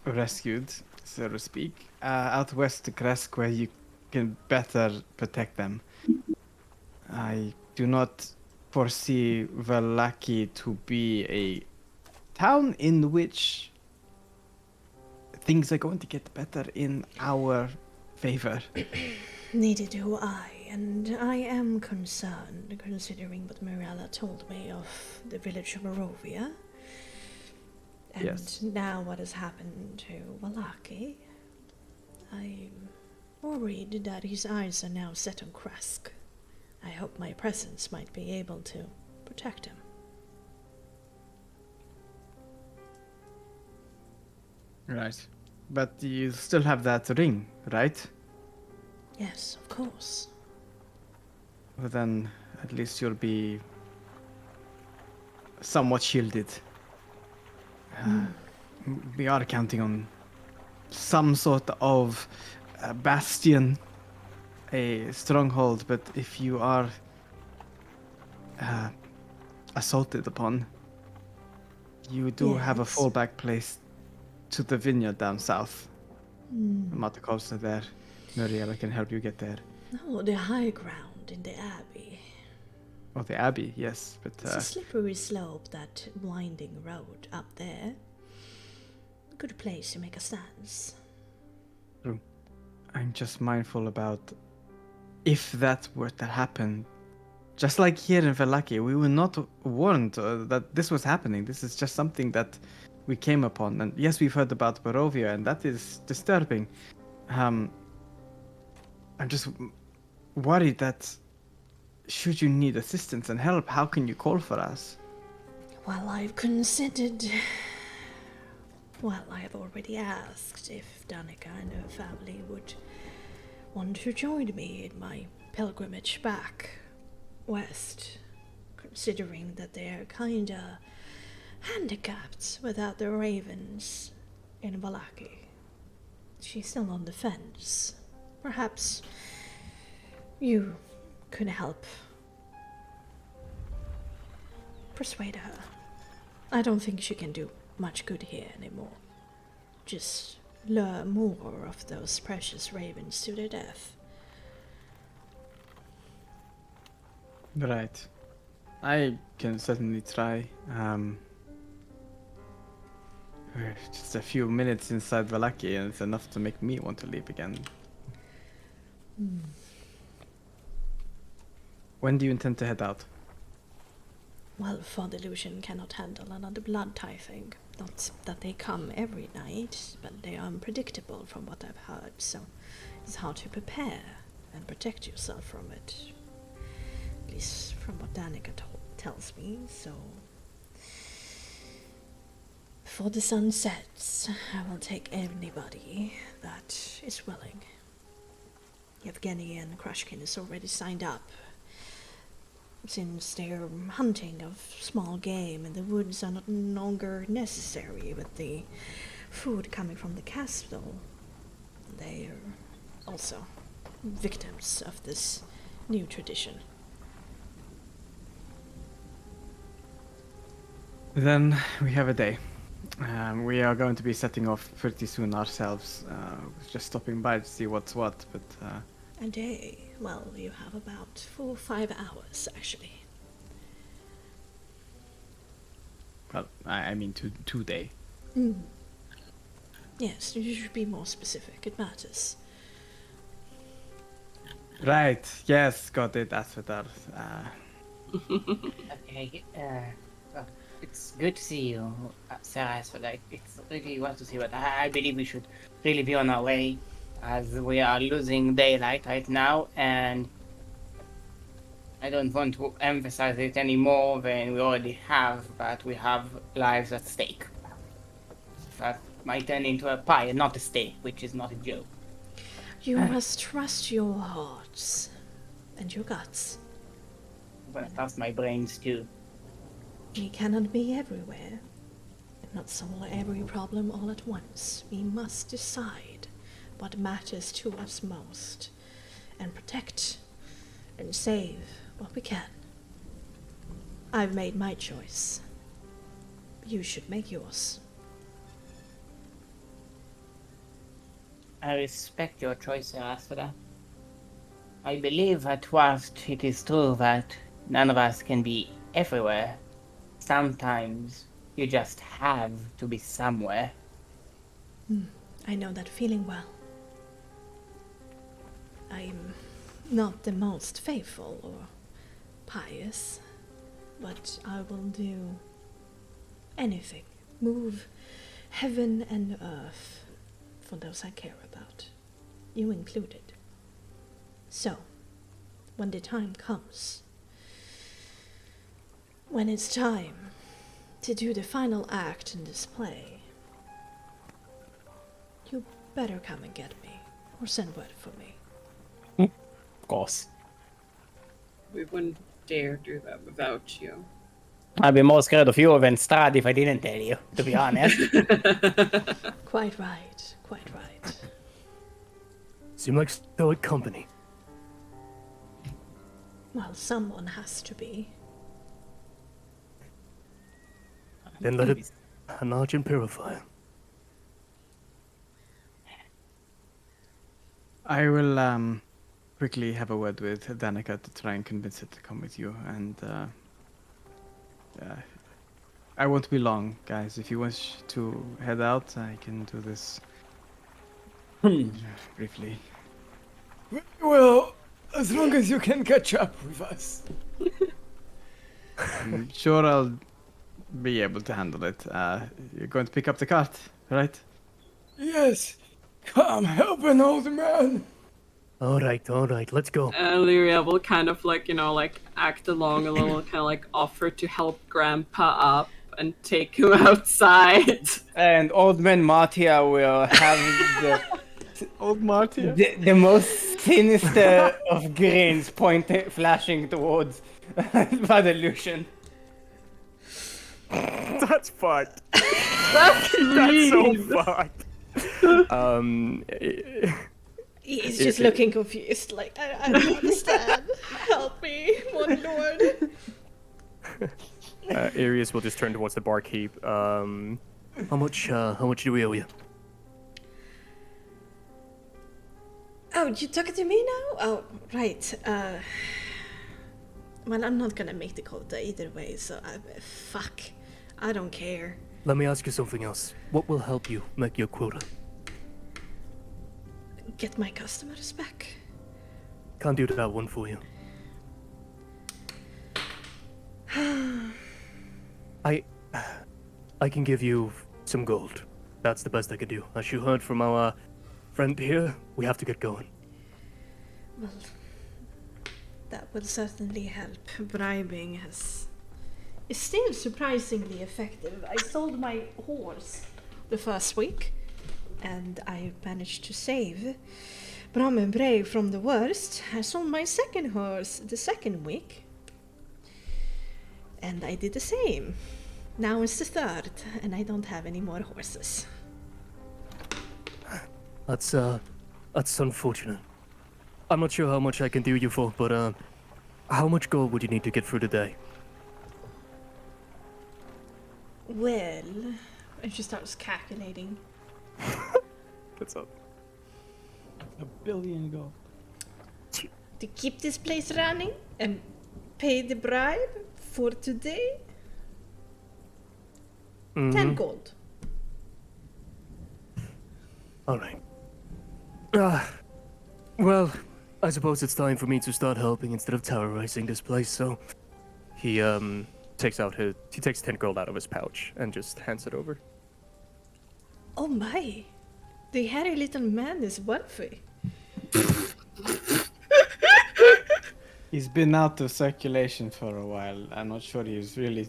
rescued, so to speak, out west to Kresk, where you can better protect them. I do not foresee Vallaki to be a town in which things are going to get better in our favor. Neither do I, and I am concerned, considering what Mirella told me of the village of Barovia. And Yes. now what has happened to Vallaki. I'm worried that his eyes are now set on Kresk. I hope my presence might be able to protect him. Right. But you still have that ring, right? Yes, of course. Well, then at least you'll be somewhat shielded. We are counting on some sort of bastion, a stronghold, but if you are assaulted upon, you do have a Yes. fallback place to the vineyard down south. Matacosta there. Muriela can help you get there. Oh, the high ground in the abbey. Oh, the abbey, yes, but It's a slippery slope, that winding road up there. A good place to make a stance. true. I'm just mindful about if that were to happen. Just like here in Vallaki, we were not warned that this was happening. This is just something that we came upon. And yes, we've heard about Barovia, and that is disturbing. I'm just worried that should you need assistance and help, how can you call for us? Well, I've considered. Well, I have already asked if Danica and her family would want to join me in my pilgrimage back west, considering that they're kinda handicapped without the ravens in Vallaki. she's still on the fence. Perhaps you could help persuade her. I don't think she can do much good here anymore. Just lure more of those precious ravens to their death. Right. I can certainly try. We're just a few minutes inside Vallaki, and it's enough to make me want to leave again. When do you intend to head out? Well, Father Lucian cannot handle another blood tithing. Not that they come every night, but they are unpredictable from what I've heard, so it's hard to prepare and protect yourself from it. At least from what Danica tells me, so... Before the sun sets, I will take anybody that is willing. Yevgeny and Krushkin is already signed up, since their hunting of small game in the woods are no longer necessary with the food coming from the castle. They are also victims of this new tradition. Then we have a day. We are going to be setting off pretty soon ourselves. Just stopping by to see what's what, but... A day? Well, you have about 4 or 5 hours, actually. Well, I mean today. Yes, you should be more specific. It matters. Right, yes, got it, Asvetar. Okay, it's good to see you, Sarah. So like, it's really well to see you, but I believe we should really be on our way, as we are losing daylight right now, and I don't want to emphasize it any more than we already have, but we have lives at stake. That might turn into a pie and not a steak, which is not a joke. You must trust your hearts and your guts. I'm gonna trust my brains too. We cannot be everywhere, and not solve every problem all at once. We must decide what matters to us most, and protect and save what we can. I've made my choice. You should make yours. I respect your choice, Sarasvada. I believe that whilst it is true that none of us can be everywhere, sometimes you just have to be somewhere. I know that feeling well. I'm not the most faithful or pious, but I will do anything, move heaven and earth for those I care about, you included. So, when the time comes, when it's time to do the final act in this play, you better come and get me, or send word for me. Of course. We wouldn't dare do that without you. I'd be more scared of you than Strad if I didn't tell you, to be honest. Quite right, quite right. Seem like stoic company. Well, someone has to be. Then let it enlarge and purify. I will quickly have a word with Danica to try and convince her to come with you, and I won't be long, guys. If you wish to head out, I can do this briefly. Well, as long as you can catch up with us. I'm sure I'll be able to handle it. You're going to pick up the cart, right? Yes, come help an old man. All right, let's go. Lyria will kind of act along a little, kind of like offer to help Grandpa up and take him outside. And old man Martia will have Old Marty. the most sinister of grins flashing towards Father Lucian. That's fucked. That's That's so mean. fucked. He's just looking confused, like, I don't understand. Help me, one lord. Arius will just turn towards the barkeep. How much do we owe you? Oh, you talking to me now? Oh, right. Well, I'm not gonna make the quota either way, so fuck. I don't care. Let me ask you something else. What will help you make your quota? Get my customers back. Can't do that one for you. I can give you some gold. That's the best I could do. As you heard from our friend here, we have to get going. Well, that will certainly help. Bribing is still surprisingly effective. I sold my horse the first week, and I managed to save Bram and Brave from the worst. I sold my second horse the second week, and I did the same. Now it's the third, and I don't have any more horses. That's unfortunate. I'm not sure how much I can do you for, but how much gold would you need to get through the day? Well, and she starts calculating. What's up? 1 billion gold. To keep this place running and pay the bribe for today, 10 gold. Alright. Well, I suppose it's time for me to start helping instead of terrorizing this place, so... He takes 10 gold out of his pouch and just hands it over. Oh my, the hairy little man is wealthy. He's been out of circulation for a while. I'm not sure he's really...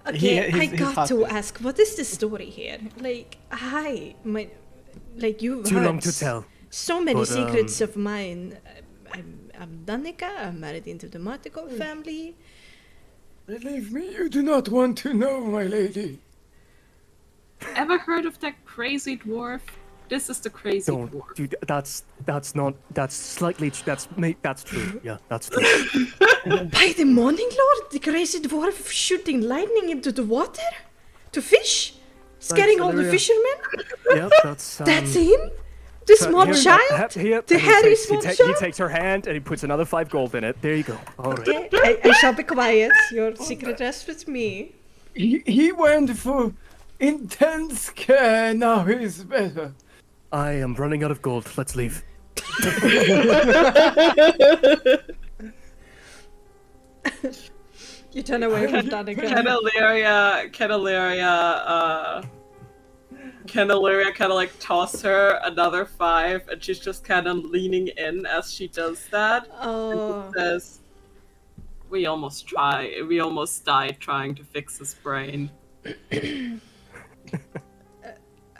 Okay, I he's got to happy. ask, what is the story here? Like, hi, you've Too heard long to tell. so many But, secrets of mine. I'm Danica, I'm married into the Martico family. Believe me, you do not want to know, my lady. Ever heard of that crazy dwarf? This is the crazy Don't, dwarf. dude, that's true. Yeah, that's true. By the Morning Lord, the crazy dwarf shooting lightning into the water? To fish? Scaring all the Valeria. fishermen? Yep, that's That's him? The small child? The hairy small He child? takes her hand and he puts another 5 gold in it. There you go. Alright. Okay, I shall be quiet. Your secret rests with me. He went for intense care, now he's better. I am running out of gold. Let's leave. You turn away from Danica. Candelaria kind of like toss her another 5, and she's just kind of leaning in as she does that. Oh. And says, we almost died trying to fix his brain.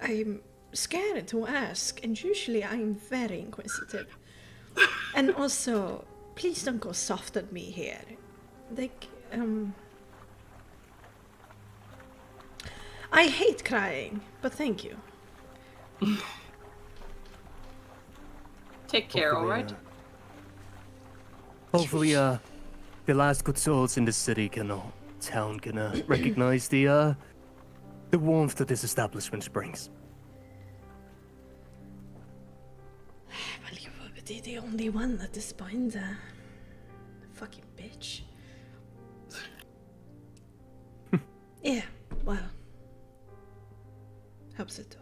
I'm scared to ask, and usually I'm very inquisitive. And also, please don't go soft on me here. Like, I hate crying, but thank you. Take care, alright? Hopefully, the last good souls in the city town can recognize the warmth that this establishment brings. Well, you were the only one at this point. Fucking bitch. Yeah, well. Hope so too.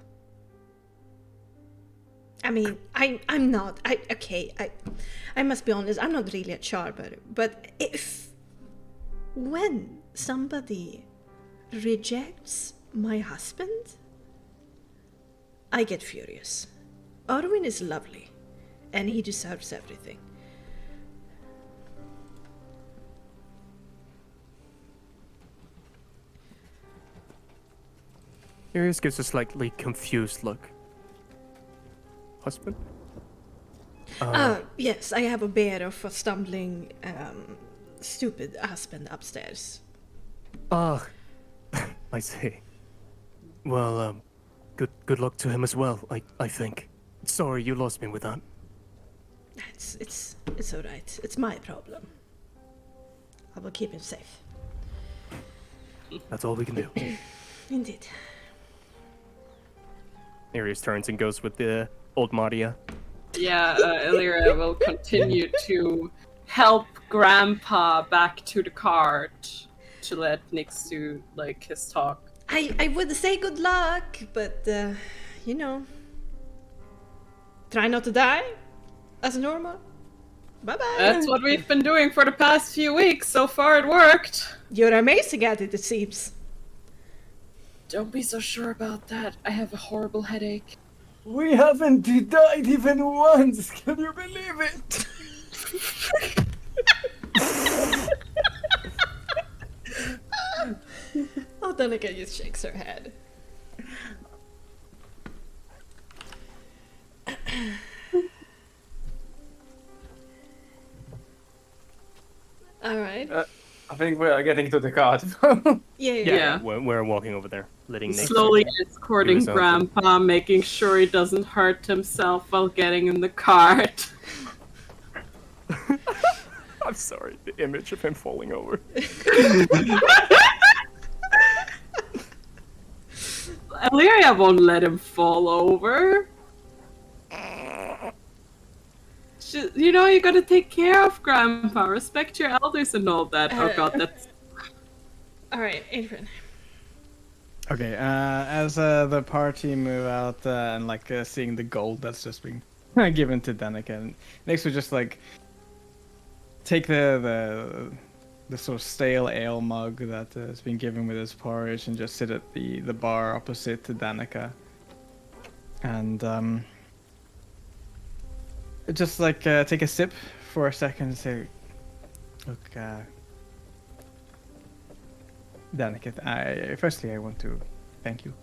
I mean, I'm not. I must be honest. I'm not really a charmer, but when somebody rejects my husband, I get furious. Arwen is lovely, and he deserves everything. Arius gives a slightly confused look. Husband? Yes, I have a bear of a stumbling, stupid husband upstairs. Ah, I see. Well, good luck to him as well, I think. Sorry you lost me with that. It's all right. It's my problem. I will keep him safe. That's all we can do. Indeed. Arius turns and goes with the old Maria. Yeah, Illyria will continue to help Grandpa back to the cart to let Nix do like his talk. I would say good luck, but try not to die as normal. Bye bye. That's what we've been doing for the past few weeks. So far, it worked. You're amazing at it seems. Don't be so sure about that. I have a horrible headache. We haven't died even once. Can you believe it? Oh, Danica just shakes her head. All right. I think we are getting to the cart. Yeah. We're walking over there, letting Nick Slowly do escorting his own thing. Grandpa, making sure he doesn't hurt himself while getting in the cart. I'm sorry, the image of him falling over. Illyria won't let him fall over. You gotta take care of Grandpa, respect your elders and all that. Oh god, that's... All right, Adrian. Okay, as the party move out and seeing the gold that's just been given to Danica, Nix would just take the sort of stale ale mug that has been given with his porridge and just sit at the bar opposite to Danica, and just take a sip for a second and say, "Look, Danica, firstly I want to thank you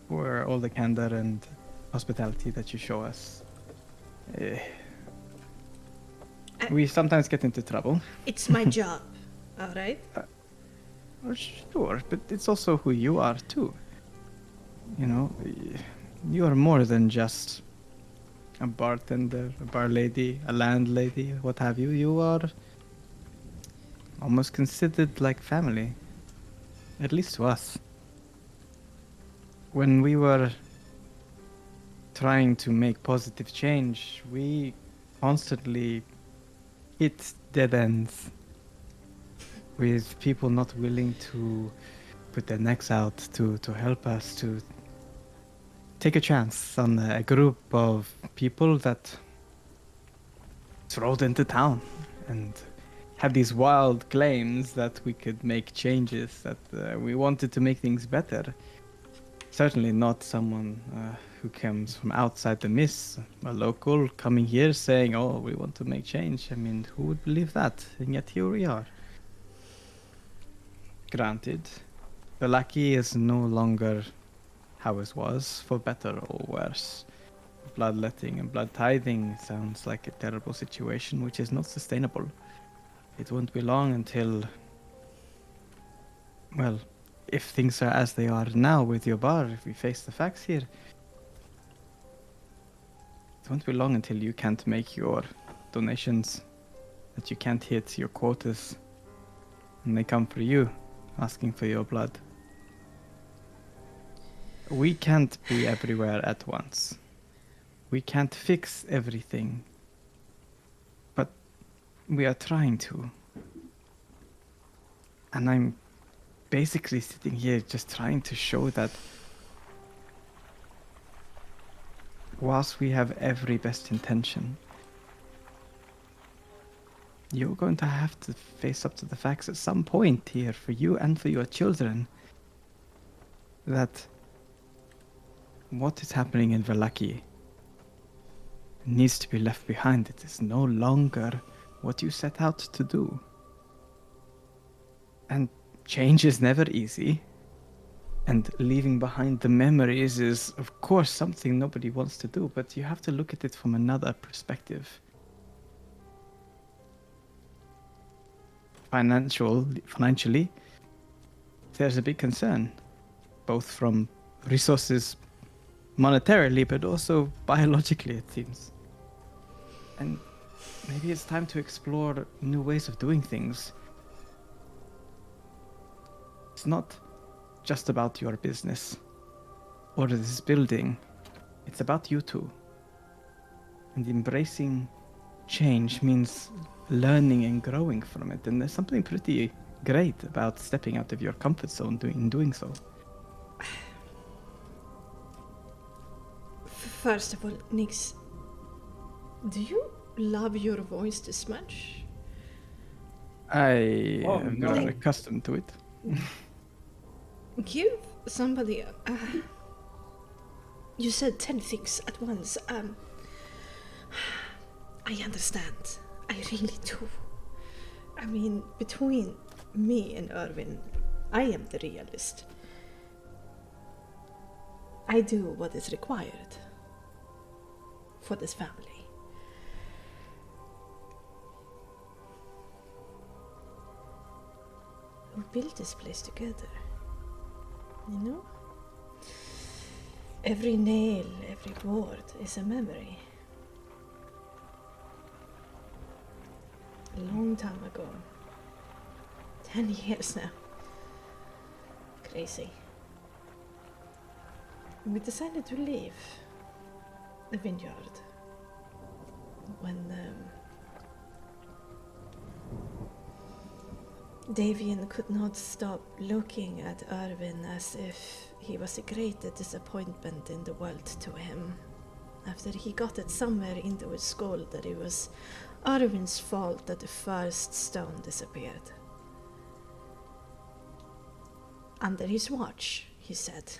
for all the candor and hospitality that you show us. We sometimes get into trouble. It's my job. All right. Sure, but it's also who you are too. You are more than just a bartender, a bar lady, a landlady, what have you. You are almost considered like family, at least to us. When we were trying to make positive change, we constantly hit dead ends with people not willing to put their necks out to help us, to take a chance on a group of people that rode into town and had these wild claims that we could make changes, that we wanted to make things better. Certainly not someone who comes from outside the mist, a local coming here saying, "Oh, we want to make change." I mean, who would believe that? And yet here we are. Granted, Vallaki is no longer how it was, for better or worse. Bloodletting and blood tithing sounds like a terrible situation which is not sustainable. It won't be long until, well, if things are as they are now with your bar, if we face the facts here, it won't be long until you can't make your donations, that you can't hit your quotas, and they come for you, asking for your blood. We can't be everywhere at once. We can't fix everything. But we are trying to. And I'm basically sitting here just trying to show that whilst we have every best intention, you're going to have to face up to the facts at some point here for you and for your children, that what is happening in Vallaki needs to be left behind. It is no longer what you set out to do. And change is never easy. And leaving behind the memories is, of course, something nobody wants to do, but you have to look at it from another perspective. Financially, there's a big concern, both from resources monetarily, but also biologically, it seems. And maybe it's time to explore new ways of doing things. It's not just about your business or this building. It's about you two. And embracing change means learning and growing from it. And there's something pretty great about stepping out of your comfort zone in doing so. First of all, Nix, do you love your voice this much? I Oh, have no. grown accustomed to it. Give somebody. You said 10 things at once. I understand. I really do. I mean, between me and Irvin, I am the realist. I do what is required for this family. We built this place together. You know? Every nail, every board is a memory. A long time ago. 10 years now. Crazy. We decided to leave the vineyard when Davian could not stop looking at Irvin as if he was a great disappointment in the world to him. After he got it somewhere into his skull that it was Irvin's fault that the first stone disappeared. Under his watch, he said.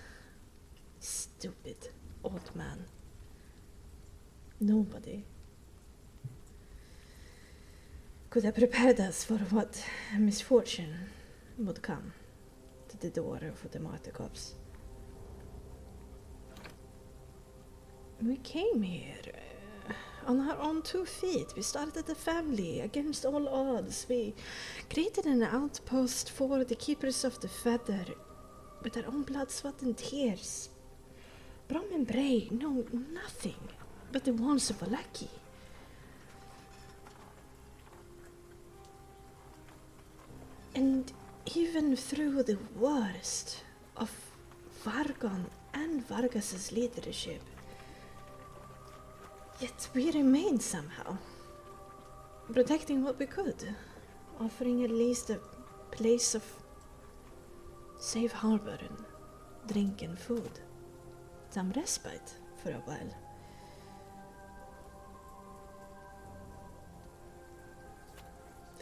Stupid old man. Nobody could have prepared us for what misfortune would come to the door of the Marticops. We came here on our own 2 feet. We started a family against all odds. We created an outpost for the keepers of the feather with our own blood, sweat and tears. Brom and Bray know nothing but the walls of Vallaki. And even through the worst of Vargon and Vargas's leadership, yet we remained somehow, protecting what we could, offering at least a place of safe harbor and drink and food, some respite for a while.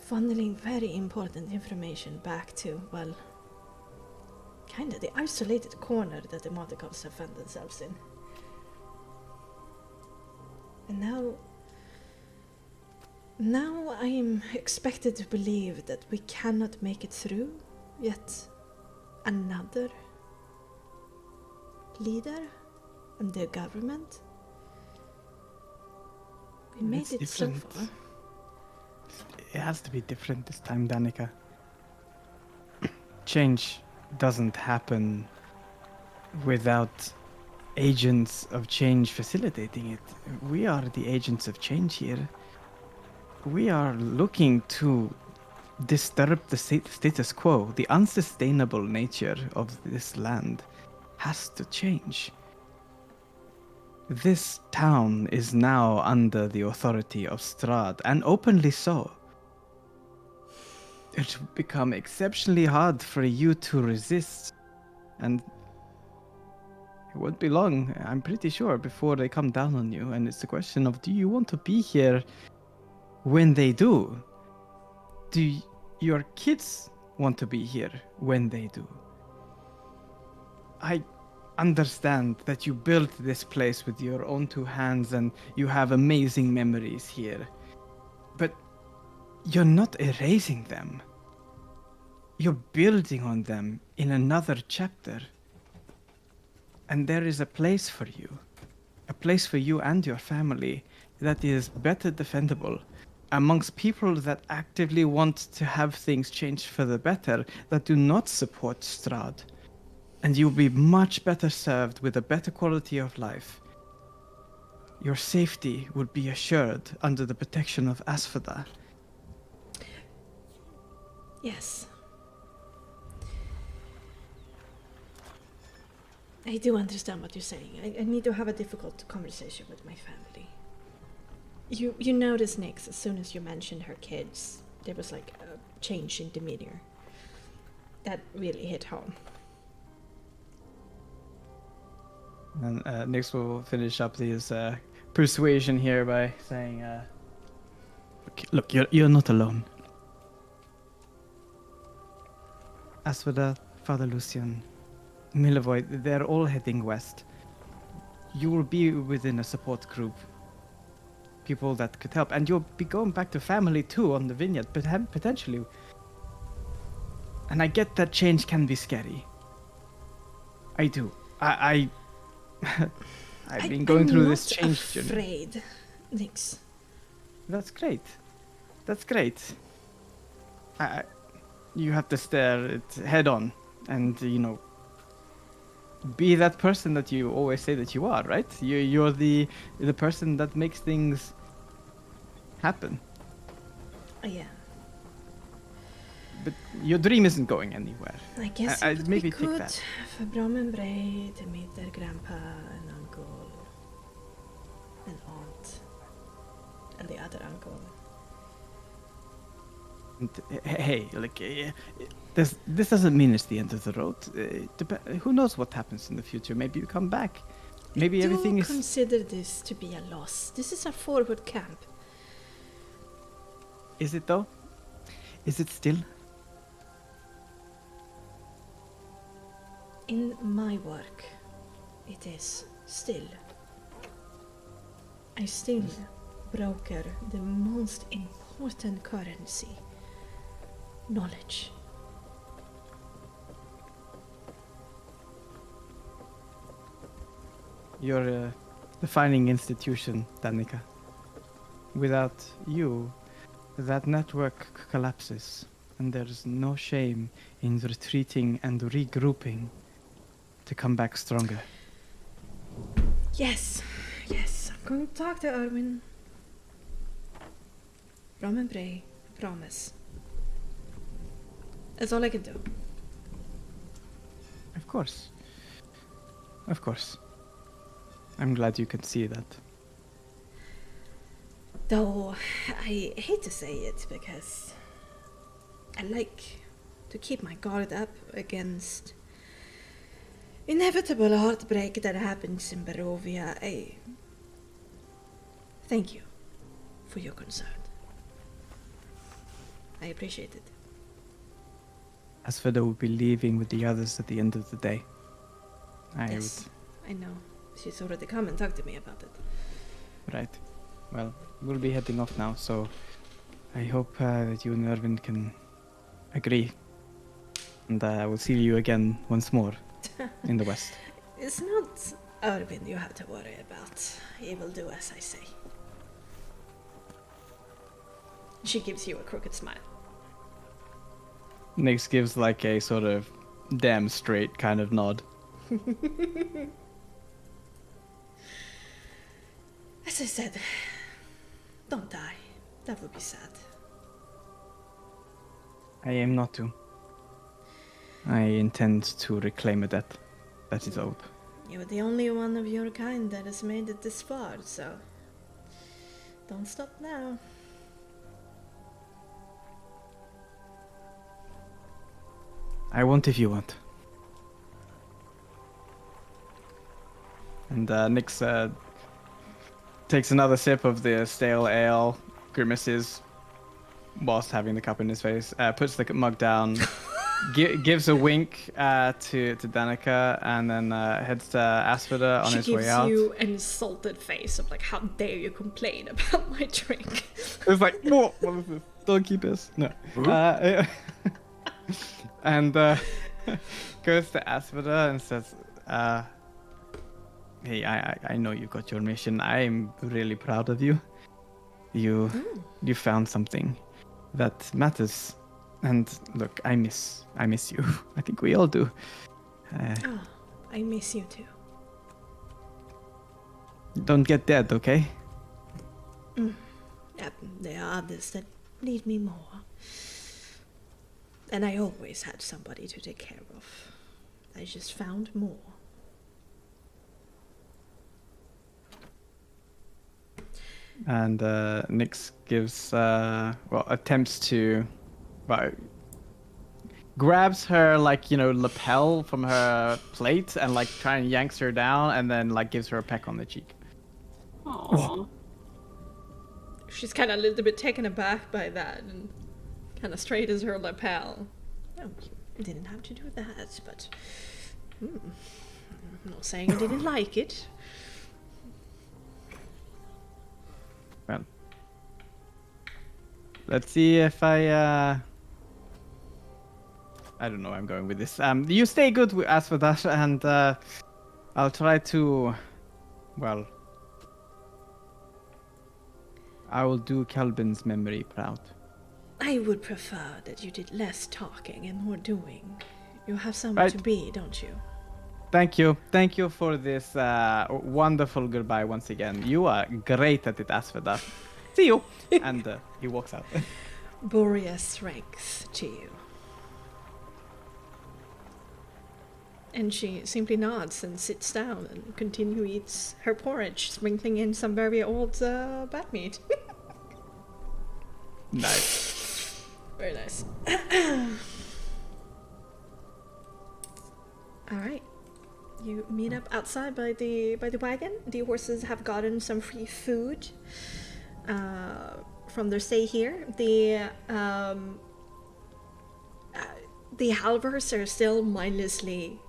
Funneling very important information back to, well, kinda the isolated corner that the Marticops have found themselves in. And now I am expected to believe that we cannot make it through yet another leader and their government. We made it so far. It has to be different this time, Danica. Change doesn't happen without agents of change facilitating it. We are the agents of change here. We are looking to disturb the status quo. The unsustainable nature of this land has to change. This town is now under the authority of Strahd, and openly so. It will become exceptionally hard for you to resist, and it won't be long, I'm pretty sure, before they come down on you. And it's a question of, do you want to be here when they do? Do your kids want to be here when they do? I understand that you built this place with your own 2 hands and you have amazing memories here, but you're not erasing them. You're building on them in another chapter. And there is a place for you and your family that is better defendable amongst people that actively want to have things changed for the better, that do not support Strahd. And you'll be much better served with a better quality of life. Your safety would be assured under the protection of Asphodel. Yes. I do understand what you're saying. I need to have a difficult conversation with my family. You noticed, Nix, as soon as you mentioned her kids, there was like a change in demeanor. That really hit home. And Nix will finish up his persuasion here by saying, look, you're not alone. Asphodel, Father Lucian, Milavoy, they're all heading west. You will be within a support group. People that could help. And you'll be going back to family too on the vineyard, potentially. And I get that change can be scary. I do. I've been going through this change journey. I'm not afraid, Nix. That's great. That's great. You have to stare it head on and, be that person that you always say that you are, right? You're the person that makes things happen. Yeah. But your dream isn't going anywhere. I guess I it would maybe be take good that. for Brom and Bray to meet their grandpa and uncle and aunt and the other uncle. And, hey, this doesn't mean it's the end of the road. Who knows what happens in the future? Maybe you come back. Maybe everything is. Consider this to be a loss. This is a forward camp. Is it though? Is it still? In my work, it is still. I still broker the most important currency, knowledge. You're a defining institution, Danica. Without you, that network collapses, and there's no shame in retreating and regrouping to come back stronger. Yes, I'm going to talk to Erwin. Brom and Bray, I promise. That's all I can do. Of course. Of course. I'm glad you can see that. Though, I hate to say it because I like to keep my guard up against inevitable heartbreak that happens in Barovia. I thank you for your concern. I appreciate it. Asphodel will be leaving with the others at the end of the day. Yes, I know. She's already come and talked to me about it. Right. Well, we'll be heading off now, so I hope that you and Erwin can agree. And we'll see you again once more in the west. It's not Erwin you have to worry about. He will do as I say. She gives you a crooked smile. Nix gives like a sort of damn straight kind of nod. As I said, don't die. That would be sad. I aim not to. I intend to reclaim a debt that is owed. You're the only one of your kind that has made it this far, so don't stop now. I won't if you won't. And Nix takes another sip of the stale ale, grimaces whilst having the cup in his face, puts the mug down, gives a wink to Danica, and then heads to Asphodel on his way out. She gives you an insulted face of like, how dare you complain about my drink? It's like, no, what is this? Don't keep this. No. And goes to Asphodel and says, hey, I know you got your mission. I'm really proud of you. You found something that matters. And look, I miss you. I think we all do. Oh, I miss you too. Don't get dead, okay? There are others that need me more. And I always had somebody to take care of. I just found more. And Nyx gives, attempts to, grabs her, lapel from her plate and, try and yanks her down and then, gives her a peck on the cheek. Aww. She's kind of a little bit taken aback by that and kind of straightens her lapel. Oh, you didn't have to do that, but I'm not saying I didn't like it. Well, let's see if I don't know where I'm going with this. You stay good as for that, and I'll try to, I will do Kelvin's memory proud. I would prefer that you did less talking and more doing. You have somewhere Right. to be, don't you? Thank you. Thank you for this wonderful goodbye once again. You are great at it, as for that. See you. And he walks out. Boreas strength to you. And she simply nods and sits down and eats her porridge, sprinkling in some very old bat meat. Nice. Very nice. All right. You meet up outside by the wagon. The horses have gotten some free food from their stay here. The halvers are still mindlessly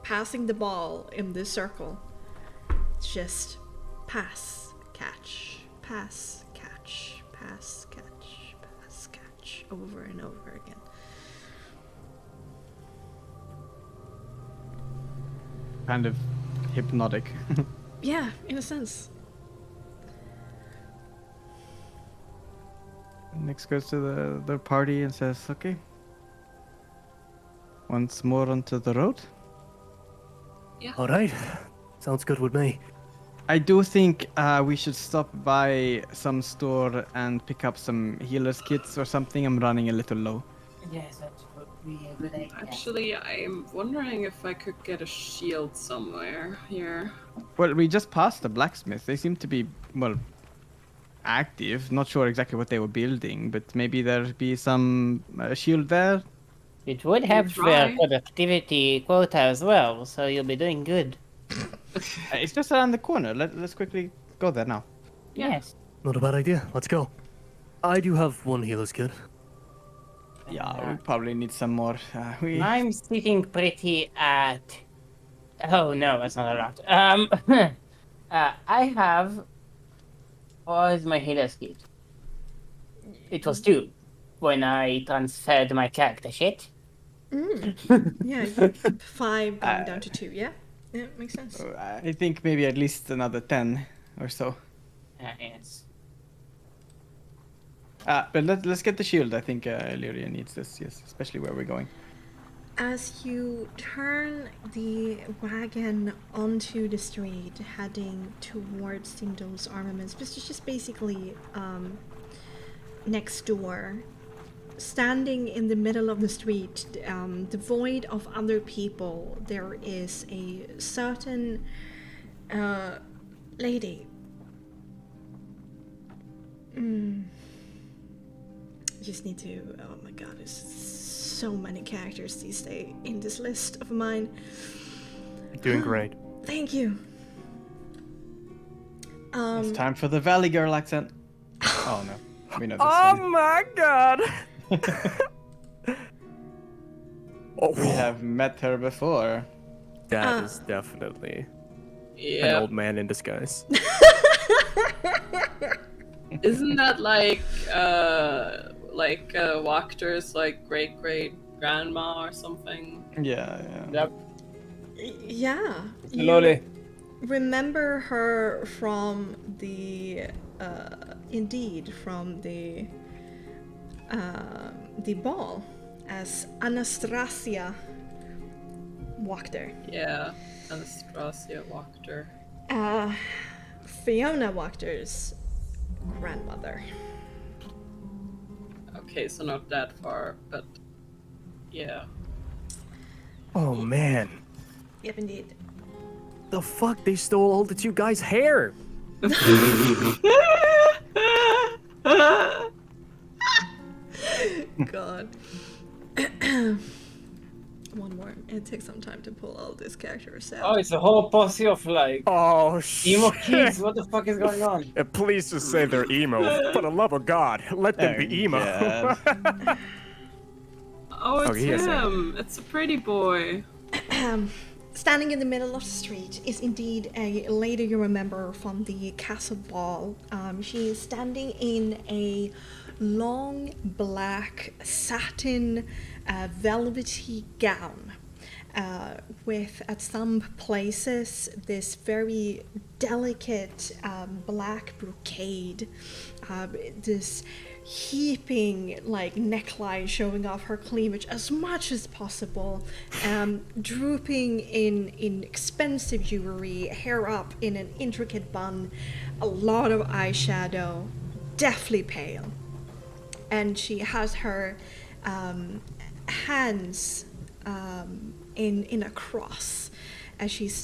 passing the ball in this circle. It's just pass, catch, pass, catch, pass, catch, pass, catch, over and over again. Kind of hypnotic. Yeah, in a sense. Nyx goes to the party and says, okay. Once more onto the road. All right. Sounds good with me. I do think we should stop by some store and pick up some healer's kits or something. I'm running a little low. Yes, that would be a good idea. Actually, I'm wondering if I could get a shield somewhere here. Well, we just passed the blacksmith. They seem to be, active. Not sure exactly what they were building, but maybe there'd be some shield there. It would have try. productivity quota as well, so you'll be doing good. It's just around the corner. Let's quickly go there now. Yeah. Yes. Not a bad idea. Let's go. I do have one healer's kit. Yeah, we probably need some more. I'm sitting pretty at... Oh no, that's not a lot. I have... What is my healer's kit? It was 2 when I transferred my character sheet. Yeah, 5 going down to 2, yeah? Yeah, makes sense. I think maybe at least another 10 or so. Yes. But let's get the shield. I think Illyria needs this, yes, especially where we're going. As you turn the wagon onto the street, heading towards Sindo's armaments, which is just basically next door, standing in the middle of the street, devoid of other people, there is a certain lady. Just need to. Oh my god, there's so many characters these days in this list of mine. You're doing great. Thank you. It's time for the Valley Girl accent. Oh no, we know this. Oh one. my god! We have met her before. That is definitely an Yeah. old man in disguise. Isn't that like Wachter's great grandma or something? Yeah. Yep. Yeah. you Lolly. Remember her from the ball as Anastasia Wachter. Yeah, Anastasia Wachter. Fiona Wachter's grandmother. Okay, so not that far, but yeah. Oh man, Yep, indeed. the fuck! They stole all the two guys' hair. God. One more. It takes some time to pull all these characters out. Oh, it's a whole posse of like Oh emo shit! kids. What the fuck is going on? Please just say they're emo. For the love of God, let them be emo. Oh, it's Okay, yes, sir. him. It's a pretty boy. Standing in the middle of the street is indeed a lady you remember from the castle ball. She is standing in a long black satin velvety gown with at some places this very delicate black brocade, this heaping like neckline showing off her cleavage as much as possible, drooping in expensive jewelry, hair up in an intricate bun, a lot of eyeshadow, deathly pale, and she has her hands in a cross as she's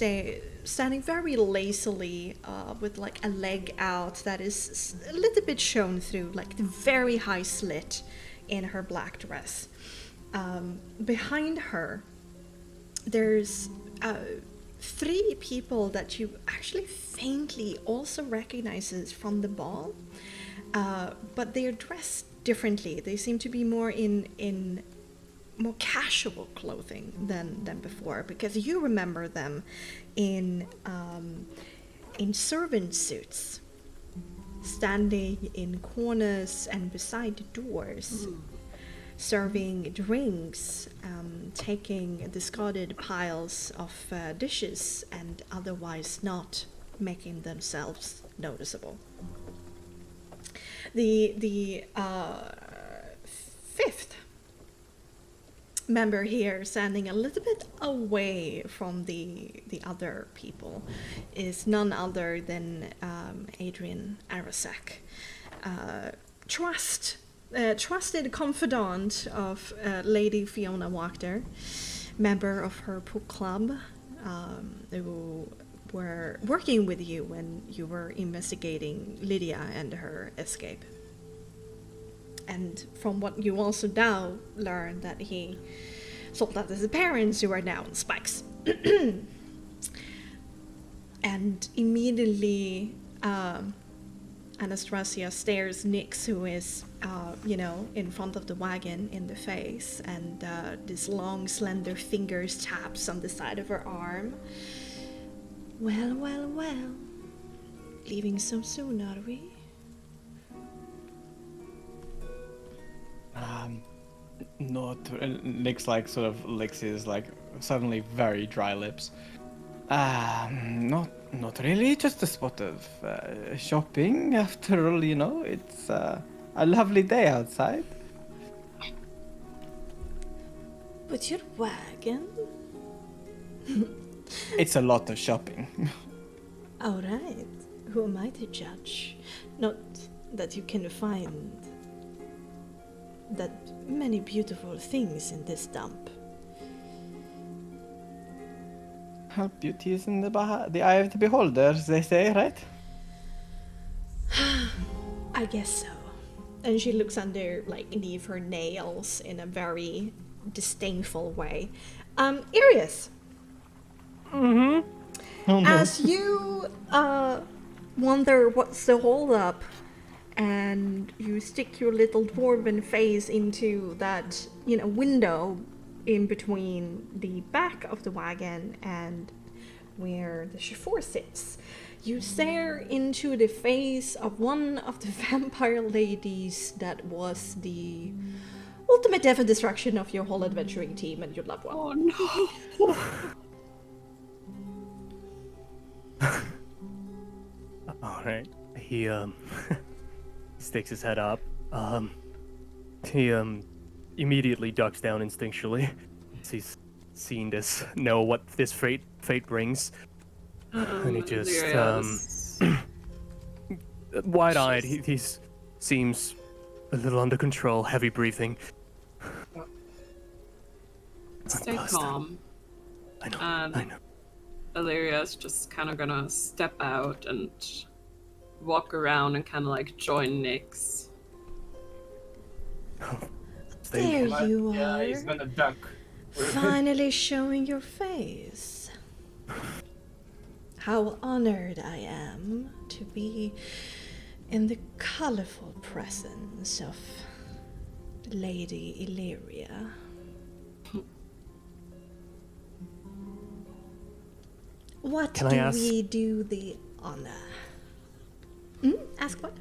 standing very lazily with like a leg out that is a little bit shown through, like the very high slit in her black dress. Behind her, there's 3 people that you actually faintly also recognizes from the ball, but they're dressed differently. They seem to be more in more casual clothing than before, because you remember them in servant suits, standing in corners and beside doors, serving drinks, taking discarded piles of dishes, and otherwise not making themselves noticeable. The 5th member here, standing a little bit away from the other people, is none other than Adrian Arasak, trusted confidant of Lady Fiona Wachter, member of her book club, who were working with you when you were investigating Lydia and her escape. And from what you also now learn, that he sold out to his parents, who are now on spikes. And immediately Anastasia stares Nyx, who is, in front of the wagon, in the face, and this long, slender fingers taps on the side of her arm. Well, well, well. Leaving so soon, are we? Nick's like sort of licks his like suddenly very dry lips. Not really. Just a spot of shopping. After all, it's a lovely day outside. But your wagon? It's a lot of shopping. All right. Who am I to judge? Not that you can find that many beautiful things in this dump. Beauty is in the eye of the beholder, they say, right? I guess so. And she looks underneath her nails in a very disdainful way. Arius. Mm-hmm. Oh, no. As you wonder what's the hold up, and you stick your little dwarven face into that, window in between the back of the wagon and where the chauffeur sits, you stare into the face of one of the vampire ladies that was the ultimate death and destruction of your whole adventuring team and your loved one. Oh no! Alright. He sticks his head up. He immediately ducks down instinctually. He's seen this know what this fate brings. And he just Yes. wide-eyed. He seems a little under control, heavy breathing. Stay calm. I know. And I know. Illyria's just kind of gonna step out and walk around and kind of like join Nyx. There you Yeah, are. he's gonna duck. Finally showing your face. How honored I am to be in the colorful presence of Lady Illyria. What Can I do ask- we do the honor? Ask what?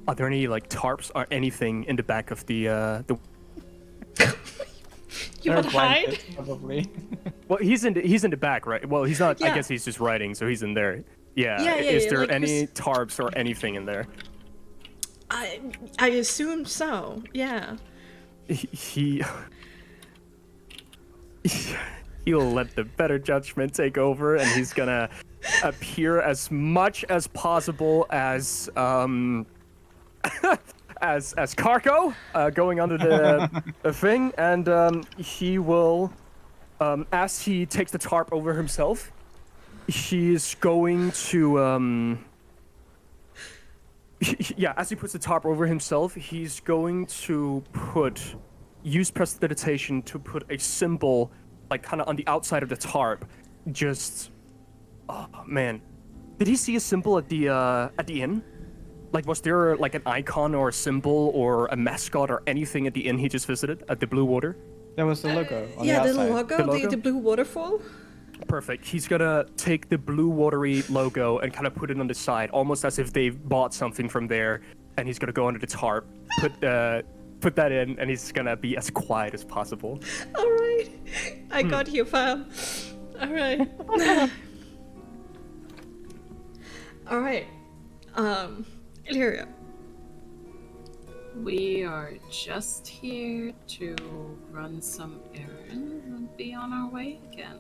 Are there any like tarps or anything in the back of the You want to hide? Probably. Well, he's in the back, right? Well, he's not. I Yeah. guess he's just writing, so he's in there. Yeah. Yeah, Is there like, any tarps or anything in there? I assume so. Yeah. He he'll let the better judgment take over, and he's gonna appear as much as possible as as Cargo going under the thing, and he will as he takes the tarp over himself, he's going to yeah, as he puts the tarp over himself, he's going to use prestidigitation to put a symbol, like kind of on the outside of the tarp. Just, oh man, did he see a symbol at the inn? Like, was there like an icon or a symbol or a mascot or anything at the inn he just visited at the Blue Water? There was the logo on Yeah, the the outside. logo, The logo? the blue waterfall. Perfect. He's gonna take the blue watery logo and kind of put it on the side, almost as if they've bought something from there. And he's gonna go under the tarp, put that in, and he's gonna be as quiet as possible. All right, I got you, fam. All right. All right. Illyria. We are just here to run some errands and be on our way again.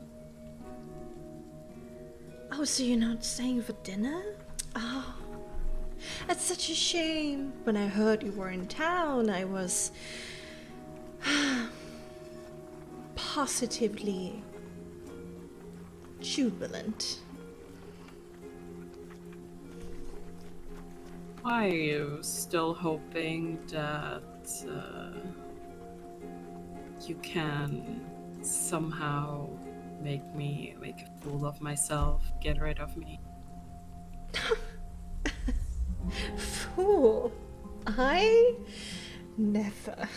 Oh, so you're not staying for dinner? Oh, that's such a shame. When I heard you were in town, I was positively jubilant. Are you still hoping that you can somehow make a fool of myself, get rid of me? Fool. I never.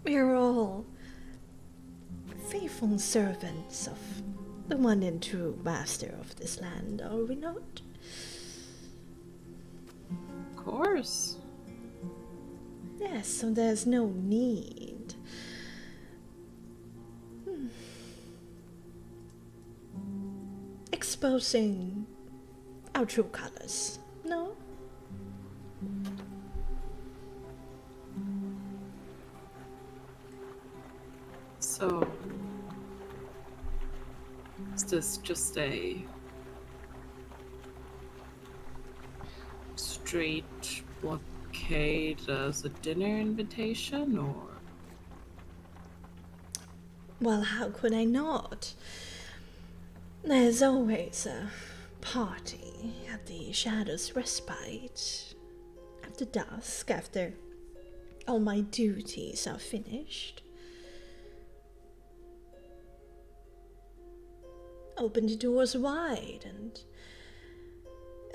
We're all faithful servants of the one and true master of this land, are we not? Of course. Yes, so there's no need. Exposing our true colors, no? So, is this just a straight blockade as a dinner invitation, or? Well, how could I not? There's always a party at the Shadow's Respite. After dusk, after all my duties are finished. Open the doors wide, and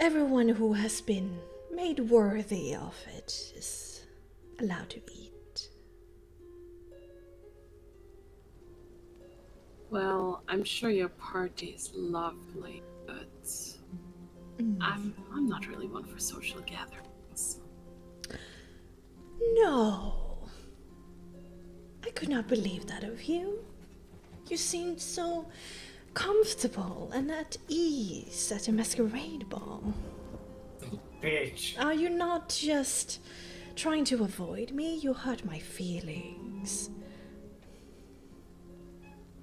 everyone who has been made worthy of it is allowed to eat. Well, I'm sure your party is lovely, but I'm not really one for social gatherings. No. I could not believe that of you. You seemed so comfortable and at ease at a masquerade ball. Bitch. Are you not just trying to avoid me? You hurt my feelings.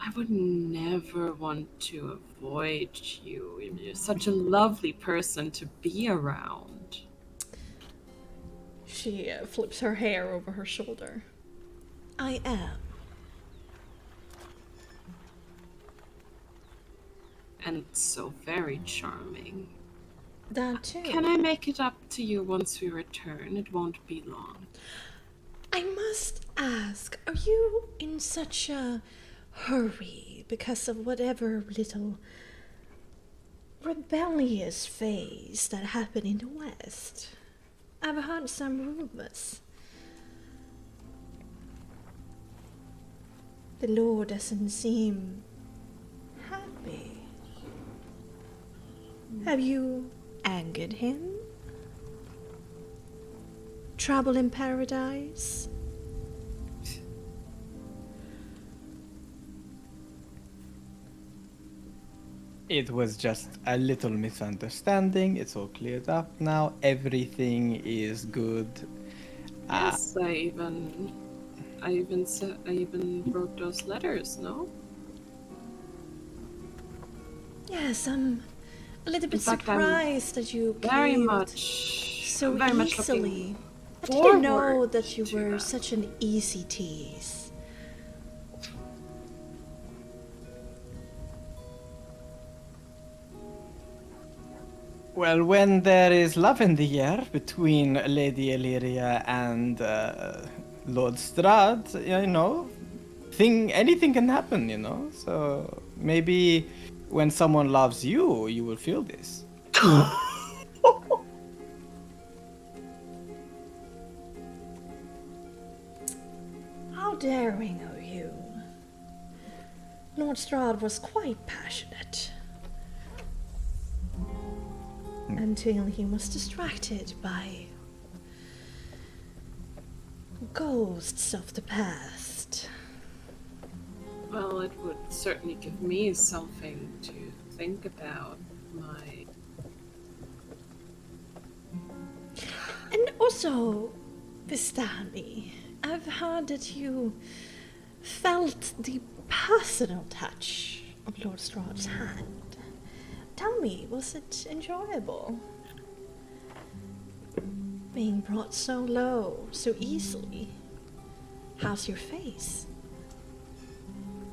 I would never want to avoid you. You're such a lovely person to be around. She flips her hair over her shoulder. I am. And so very charming. That too. Can I make it up to you once we return? It won't be long. I must ask, are you in such a hurry because of whatever little rebellious phase that happened in the West? I've heard some rumors. The Lord doesn't seem happy. Have you angered him? Trouble in paradise? It was just a little misunderstanding. It's all cleared up now. Everything is good. Yes, I even wrote those letters, no? Yes, I'm a little bit In fact, I'm surprised that you very caved much so very much easily. I looking didn't know forward that you to were that. such an easy tease. Well, when there is love in the air between Lady Illyria and Lord Strahd, you know, anything can happen, you know. So maybe when someone loves you, you will feel this. How daring of you. Lord Strahd was quite passionate. Until he was distracted by ghosts of the past. Well, it would certainly give me something to think about. And also, Vistani, I've heard that you felt the personal touch of Lord Strahd's hand. Tell me, was it enjoyable? Being brought so low, so easily. How's your face?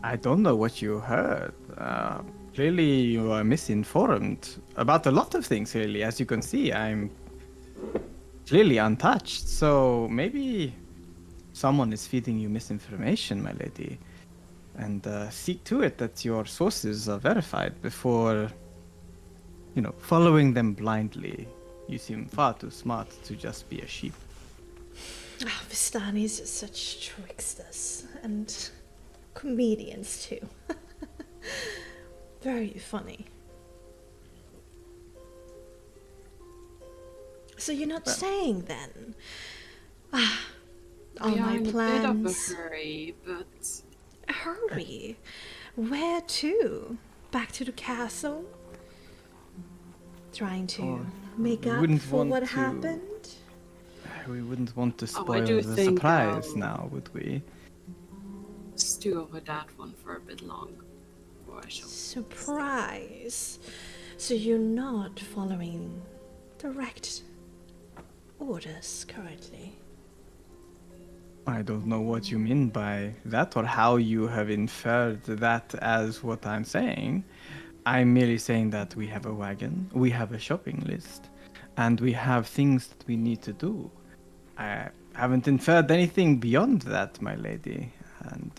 I don't know what you heard. Clearly, you are misinformed about a lot of things, really. As you can see, I'm clearly untouched. So maybe someone is feeding you misinformation, my lady. And see to it that your sources are verified before, you know, following them blindly. You seem far too smart to just be a sheep. Ah, Vistanis are such tricksters and comedians too. Very funny. So you're not staying then? Ah, all We are my in plans. a bit of a hurry, but Hurry. Where to? Back to the castle? Trying to make up wouldn't for want what to- happened? We wouldn't want to Oh, I spoil do the think surprise I'll- now, would we? stew over that one for a bit longer before I shall. Surprise. So you're not following direct orders currently? I don't know what you mean by that or how you have inferred that as what I'm saying. I'm merely saying that we have a wagon, we have a shopping list, and we have things that we need to do. I haven't inferred anything beyond that, my lady, and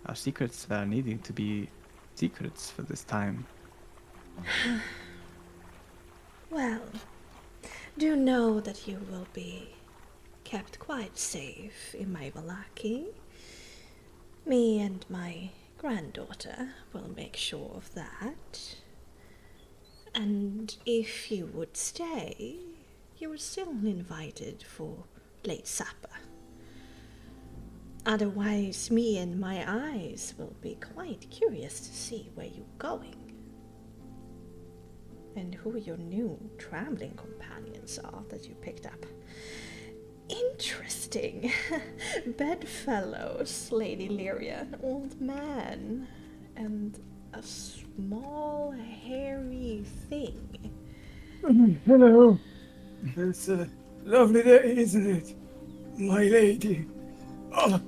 our secrets are needing to be secrets for this time. Well, do know that you will be kept quite safe in my Vallaki. Me and my granddaughter will make sure of that. And if you would stay, you are still invited for late supper. Otherwise, me and my eyes will be quite curious to see where you're going. And who your new traveling companions are that you picked up. Interesting. Bedfellows, Lady Lyria. An old man. And a small, hairy thing. Hello. It's a lovely day, isn't it? My lady. Oh,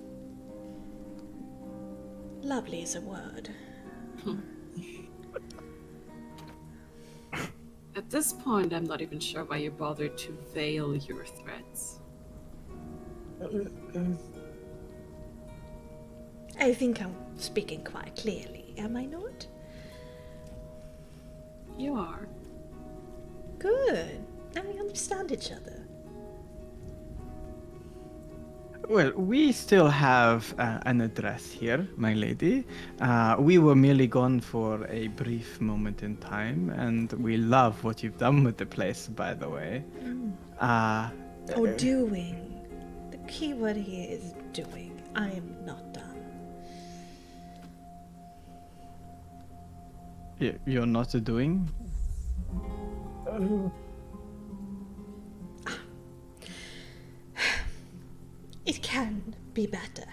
Lovely is a word. At this point, I'm not even sure why you bothered to veil your threats. I think I'm speaking quite clearly, am I not? You are. Good. Now we understand each other. Well, we still have an address here, my lady. We were merely gone for a brief moment in time, and we love what you've done with the place, by the way. Doing. The key word here is doing. I am not done. You're not doing? It can be better.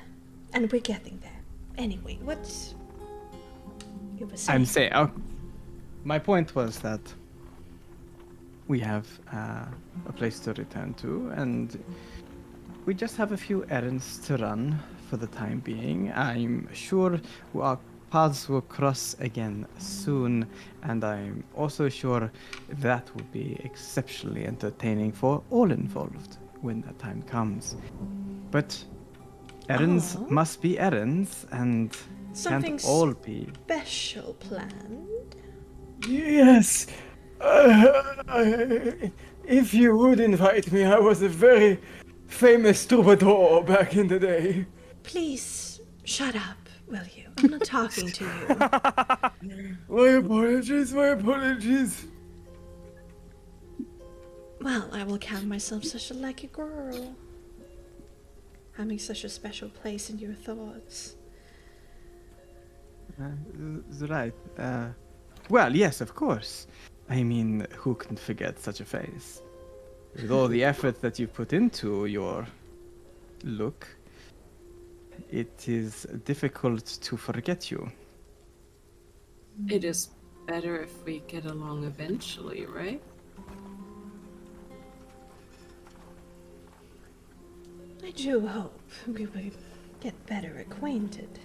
And we're getting there. Anyway, what you were saying? I'm saying, my point was that we have a place to return to, and we just have a few errands to run for the time being. I'm sure our paths will cross again soon, and I'm also sure that will be exceptionally entertaining for all involved when that time comes. But errands must be errands, and Something can't all be. special planned? yes. If you would invite me, I was a very famous troubadour back in the day. Please shut up, will you? I'm not talking to you. My apologies, my apologies. Well, I will count myself such a lucky girl. Having such a special place in your thoughts. Right. Well, yes, of course. I mean, who can forget such a face? With all the effort that you've put into your look, it is difficult to forget you. It is better if we get along eventually, right? I do hope we will get better acquainted.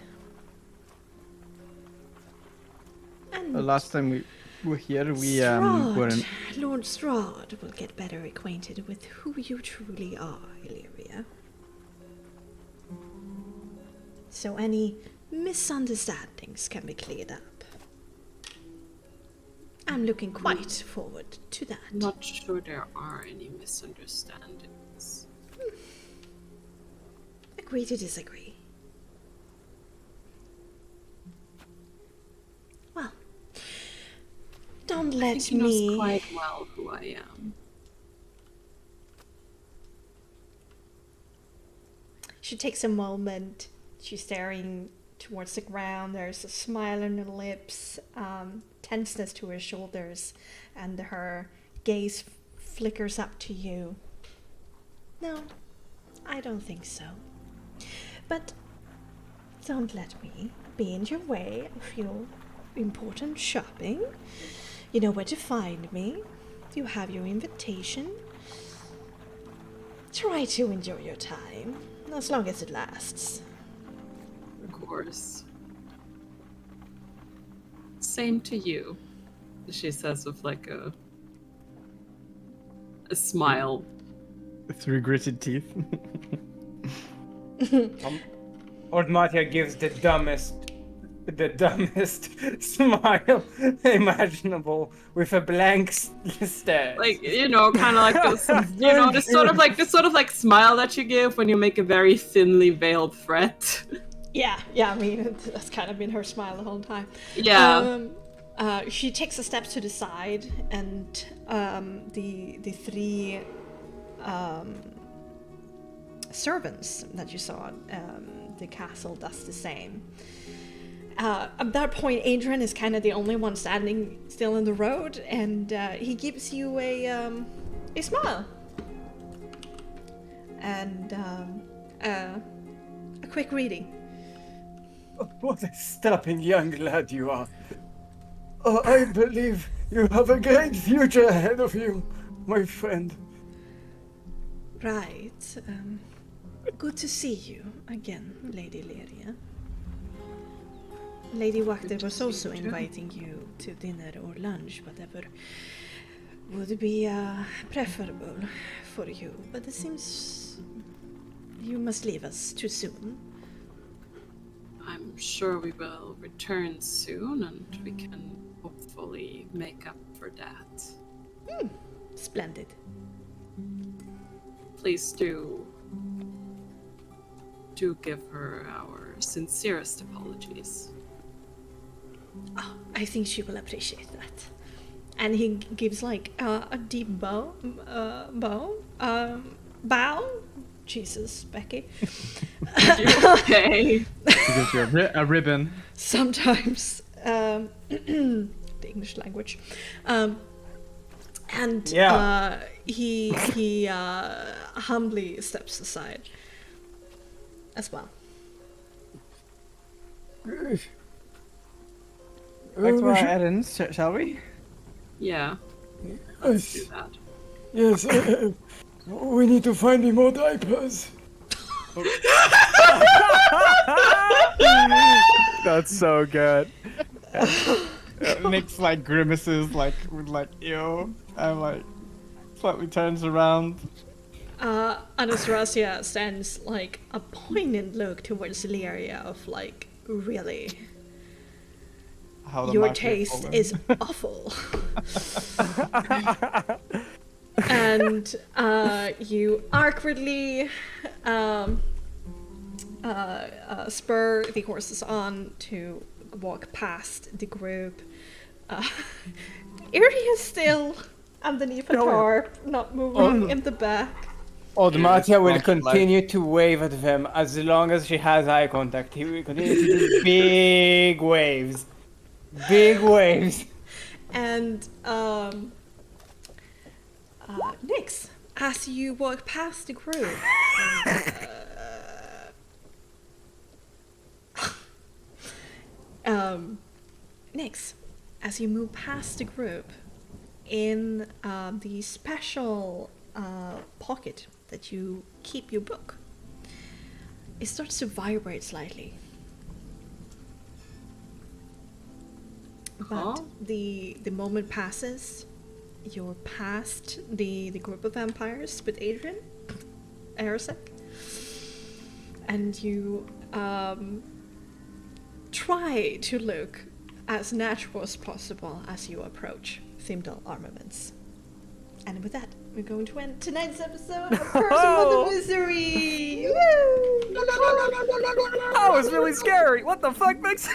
And The last time we were here, we were in... Lord Strahd will get better acquainted with who you truly are, Illyria. So any misunderstandings can be cleared up. I'm looking quite forward to that. Not sure there are any misunderstandings. Agree to disagree. Well, don't I let think he knows me... quite well who I am. She takes a moment. She's staring towards the ground. There's a smile on her lips, tenseness to her shoulders, and her gaze flickers up to you. No, I don't think so. But don't let me be in your way of your important shopping. You know where to find me. You have your invitation. Try to enjoy your time, as long as it lasts. Of course. Same to you, she says with like a smile. Through gritted teeth. Old Matya gives the dumbest smile imaginable with a blank stare. Like, you know, kind of like this, you know, this sort of like smile that you give when you make a very thinly veiled threat. Yeah, I mean, that's kind of been her smile the whole time. Yeah. She takes a step to the side, and the three servants that you saw the castle does the same. At that point, Adrian is kind of the only one standing still in the road, and he gives you a smile. and a quick reading. What a strapping young lad you are. I believe you have a great future ahead of you, my friend. Right. Good to see you again, Lady Lyria. Lady Wachter was also inviting you to dinner or lunch, whatever would be preferable for you. But it seems you must leave us too soon. I'm sure we will return soon, and we can hopefully make up for that. Splendid. Please do give her our sincerest apologies. Oh, I think she will appreciate that. And he gives like a deep bow. Bow? Jesus, Becky. Okay. He gives you a ribbon. Sometimes. The English language. And Yeah. he humbly steps aside as well. Back to our errands, shall we? Yeah, Yes, do that. yes, we need to find me more diapers. That's so good. Nick's like grimaces, like with like ew, and like slightly turns around. Anastasia sends like a poignant look towards Lyria of like, really, How the your mighty have taste fallen. is awful. And you awkwardly spur the horses on to walk past the group. Iri is still underneath a tarp, not moving in the back. Matia will like- continue to wave at them as long as she has eye contact. He will continue to do big waves. Big waves. And Nix, as you walk past the group, Nix, as you move past the group, in the special pocket that you keep your book, it starts to vibrate slightly. But Huh? the moment passes, you're past the group of vampires with Adrian, Arasek, and you try to look as natural as possible as you approach Thimdall Armaments. And with that, we're going to end tonight's episode of Personal Misery! Woo! That was really scary. What the fuck, Bexxy?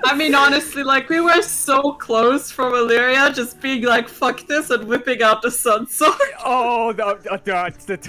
I mean, honestly, like, we were so close from Illyria just being like, fuck this, and whipping out the sun sword. Oh, the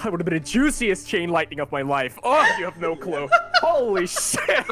That would have been the juiciest chain lightning of my life. Oh, you have no clue. Holy shit.